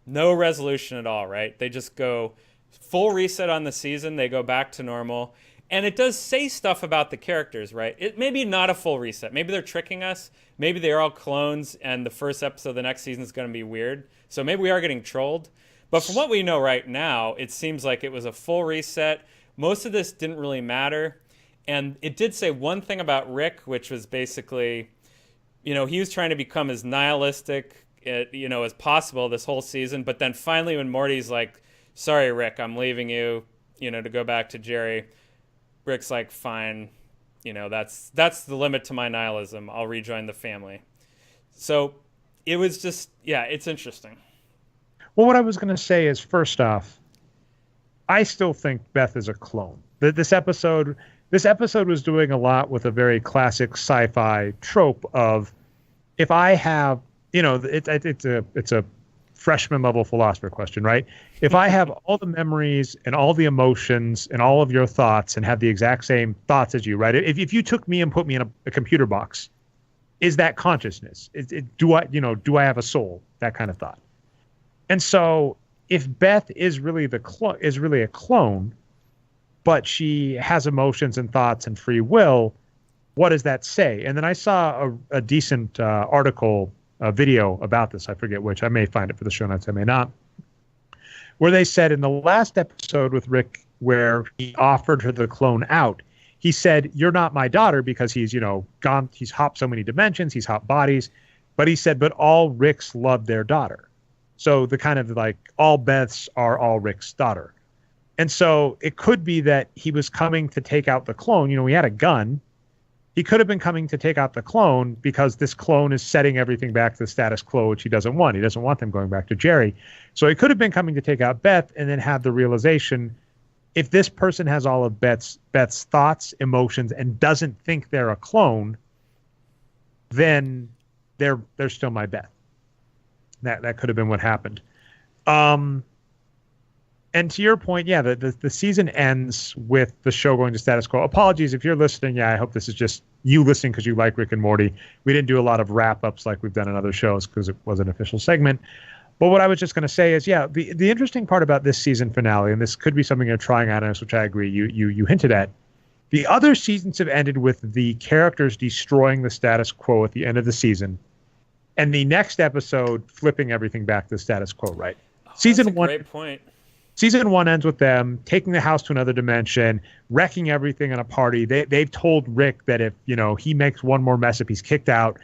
no resolution at all, right? They just go full reset on the season. They go back to normal. And it does say stuff about the characters, right? It maybe not a full reset. Maybe they're tricking us. Maybe they're all clones and the first episode of the next season is going to be weird. So maybe we are getting trolled. But from what we know right now, it seems like it was a full reset. Most of this didn't really matter. And it did say one thing about Rick, which was basically, he was trying to become as nihilistic, as possible this whole season. But then finally when Morty's like, sorry, Rick, I'm leaving you, to go back to Jerry, Rick's like, fine, that's the limit to my nihilism. I'll rejoin the family. So it was just, it's interesting. Well, what I was going to say is, first off, I still think Beth is a clone. This episode was doing a lot with a very classic sci-fi trope of, if I have, it's a freshman level philosopher question, right? If I have all the memories and all the emotions and all of your thoughts and have the exact same thoughts as you, right? If you took me and put me in a computer box, is that consciousness? Do I have a soul? That kind of thought. And so if Beth is really a clone, but she has emotions and thoughts and free will, what does that say? And then I saw a decent article, a video about this. I forget which. I may find it for the show notes. I may not. Where they said in the last episode with Rick, where he offered her the clone out, he said, "You're not my daughter," because he's, gone. He's hopped so many dimensions. He's hopped bodies. But he said, but all Ricks love their daughter. So the kind of like all Beths are all Rick's daughter. And so it could be that he was coming to take out the clone. He had a gun. He could have been coming to take out the clone because this clone is setting everything back to the status quo, which he doesn't want. He doesn't want them going back to Jerry. So he could have been coming to take out Beth and then have the realization, if this person has all of Beth's thoughts, emotions, and doesn't think they're a clone, then they're still my Beth. That could have been what happened. And to your point, yeah, the season ends with the show going to status quo. Apologies if you're listening. Yeah, I hope this is just you listening because you like Rick and Morty. We didn't do a lot of wrap-ups like we've done in other shows because it was an official segment. But what I was just going to say is, yeah, the interesting part about this season finale, and this could be something you're trying out on us, which I agree, you hinted at, the other seasons have ended with the characters destroying the status quo at the end of the season, and the next episode flipping everything back to the status quo, right? Oh, Season one. Great point. Season 1 ends with them taking the house to another dimension, wrecking everything in a party. They've told Rick that if he makes one more mess up, he's kicked out.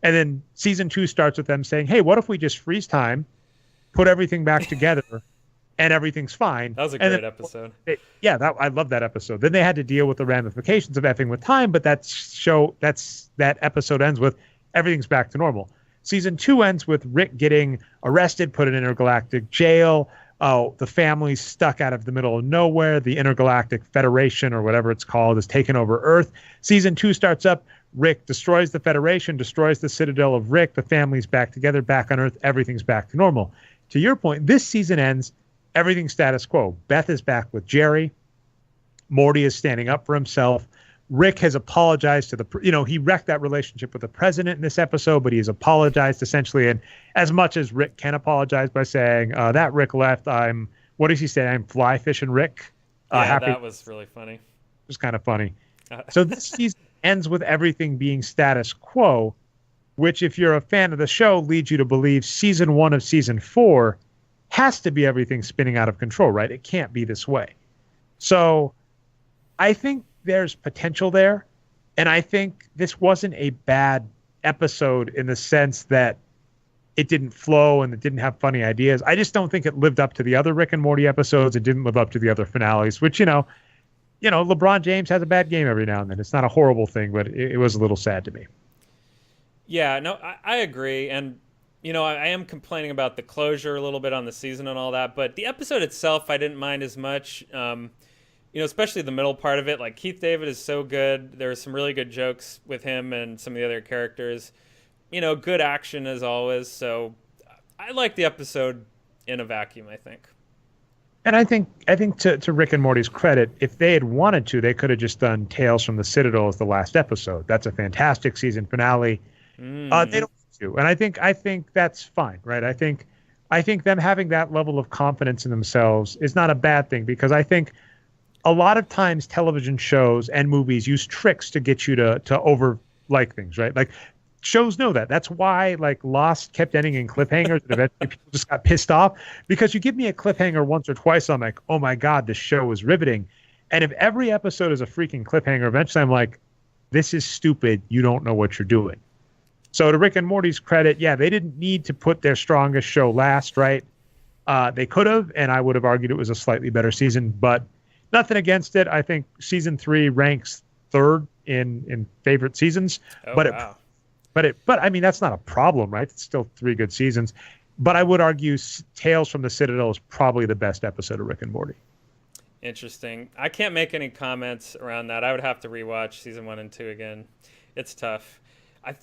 And then season 2 starts with them saying, "Hey, what if we just freeze time, put everything back together, and everything's fine?" That was a great episode. I love that episode. Then they had to deal with the ramifications of effing with time, but that episode ends with everything's back to normal. Season 2 ends with Rick getting arrested, put in intergalactic jail. Oh, the family's stuck out of the middle of nowhere. The Intergalactic Federation, or whatever it's called, is taken over Earth. Season 2 starts up. Rick destroys the Federation, destroys the Citadel of Rick. The family's back together, back on Earth. Everything's back to normal. To your point, this season ends. Everything's status quo. Beth is back with Jerry. Morty is standing up for himself. Rick has apologized to he wrecked that relationship with the president in this episode, but he has apologized essentially. And as much as Rick can apologize by saying, that Rick left, what does he say? I'm fly fishing Rick. That was really funny. It was kind of funny. So this season ends with everything being status quo, which if you're a fan of the show leads you to believe season 1 of season 4 has to be everything spinning out of control, right? It can't be this way. So I think there's potential there. And I think this wasn't a bad episode in the sense that it didn't flow and it didn't have funny ideas. I just don't think it lived up to the other Rick and Morty episodes. It didn't live up to the other finales, which, LeBron James has a bad game every now and then. It's not a horrible thing, but it was a little sad to me. Yeah, no, I agree. And, I am complaining about the closure a little bit on the season and all that, but the episode itself, I didn't mind as much. Especially the middle part of it. Like, Keith David is so good. There were some really good jokes with him and some of the other characters. Good action as always. So I like the episode in a vacuum, I think. And I think to Rick and Morty's credit, if they had wanted to, they could have just done Tales from the Citadel as the last episode. That's a fantastic season finale. They don't want to. And I think that's fine, right? I think them having that level of confidence in themselves is not a bad thing, because I think a lot of times television shows and movies use tricks to get you to over like things, right? Like, shows know that. That's why, like, Lost kept ending in cliffhangers, and eventually people just got pissed off, because you give me a cliffhanger once or twice, I'm like, oh my God, this show is riveting. And if every episode is a freaking cliffhanger, eventually I'm like, this is stupid. You don't know what you're doing. So to Rick and Morty's credit, yeah, they didn't need to put their strongest show last, right? They could have, and I would have argued it was a slightly better season, but nothing against it. I think season 3 ranks 3rd in favorite seasons. Oh, but wow. But I mean, that's not a problem, right? It's still 3 good seasons. But I would argue Tales from the Citadel is probably the best episode of Rick and Morty. Interesting. I can't make any comments around that. I would have to rewatch season 1 and 2 again. It's tough.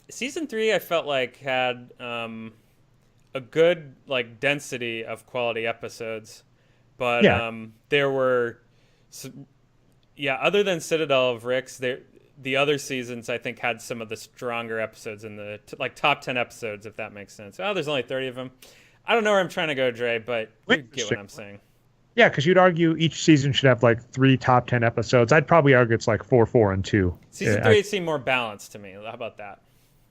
Season 3, I felt like had a good density of quality episodes, but there were, other than Citadel of Rick's, the other seasons I think had some of the stronger episodes in the top 10 episodes, if that makes sense. Oh, there's only 30 of them. I don't know where I'm trying to go, Dre, but you get what I'm saying. Yeah, because you'd argue each season should have 3 top 10 episodes. I'd probably argue it's 4, 4, and 2. Season 3 seemed more balanced to me. How about that?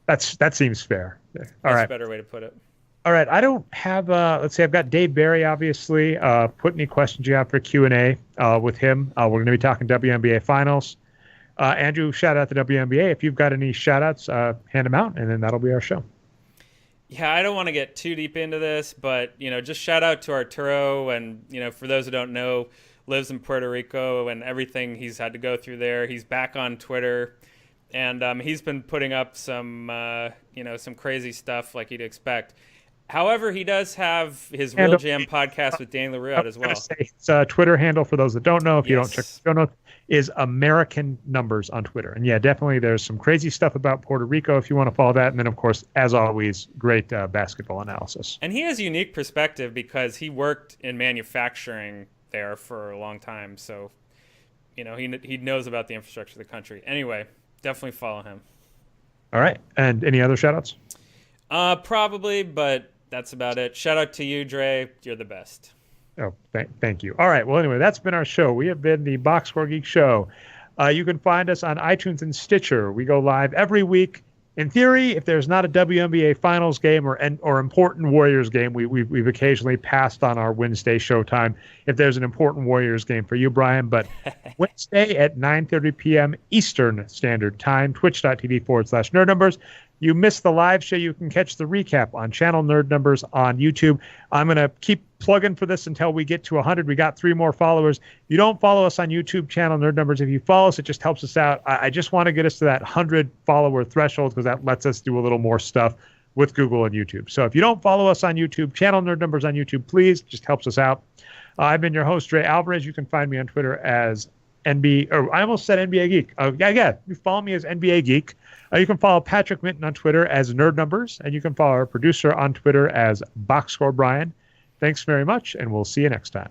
That seems fair. That's a better way to put it. All right, I don't have. Let's see, I've got Dave Barry. Obviously, put any questions you have for Q&A with him. We're going to be talking WNBA Finals. Andrew, shout out to WNBA. If you've got any shout outs, hand them out, and then that'll be our show. Yeah, I don't want to get too deep into this, but just shout out to Arturo, and for those who don't know, lives in Puerto Rico and everything he's had to go through there. He's back on Twitter. And he's been putting up some crazy stuff like you'd expect. However, he does have his Real Jam podcast with Dan LaRue out as well. It's a Twitter handle for those that don't know. If you don't check the show notes, is American Numbers on Twitter. And yeah, definitely there's some crazy stuff about Puerto Rico if you want to follow that. And then, of course, as always, great basketball analysis. And he has a unique perspective because he worked in manufacturing there for a long time, so he knows about the infrastructure of the country. Anyway, definitely follow him. All right. And any other shout-outs? Probably, but that's about it. Shout out to you, Dre. You're the best. Oh, thank you. All right. Well, anyway, that's been our show. We have been the Boxscore Geek Show. You can find us on iTunes and Stitcher. We go live every week. In theory, if there's not a WNBA Finals game or important Warriors game, we've occasionally passed on our Wednesday showtime if there's an important Warriors game for you, Brian. But Wednesday at 9:30 p.m. Eastern Standard Time, twitch.tv/Nerd Numbers. You missed the live show, you can catch the recap on Channel Nerd Numbers on YouTube. I'm going to keep plugging for this until we get to 100. We got 3 more followers. You don't follow us on YouTube, Channel Nerd Numbers. If you follow us, it just helps us out. I just want to get us to that 100 follower threshold because that lets us do a little more stuff with Google and YouTube. So if you don't follow us on YouTube, Channel Nerd Numbers on YouTube, please, just helps us out. I've been your host, Dre Alvarez. You can find me on Twitter as I almost said NBA Geek. Yeah. You follow me as NBA Geek. You can follow Patrick Minton on Twitter as Nerd Numbers, and you can follow our producer on Twitter as Boxscore Brian. Thanks very much, and we'll see you next time.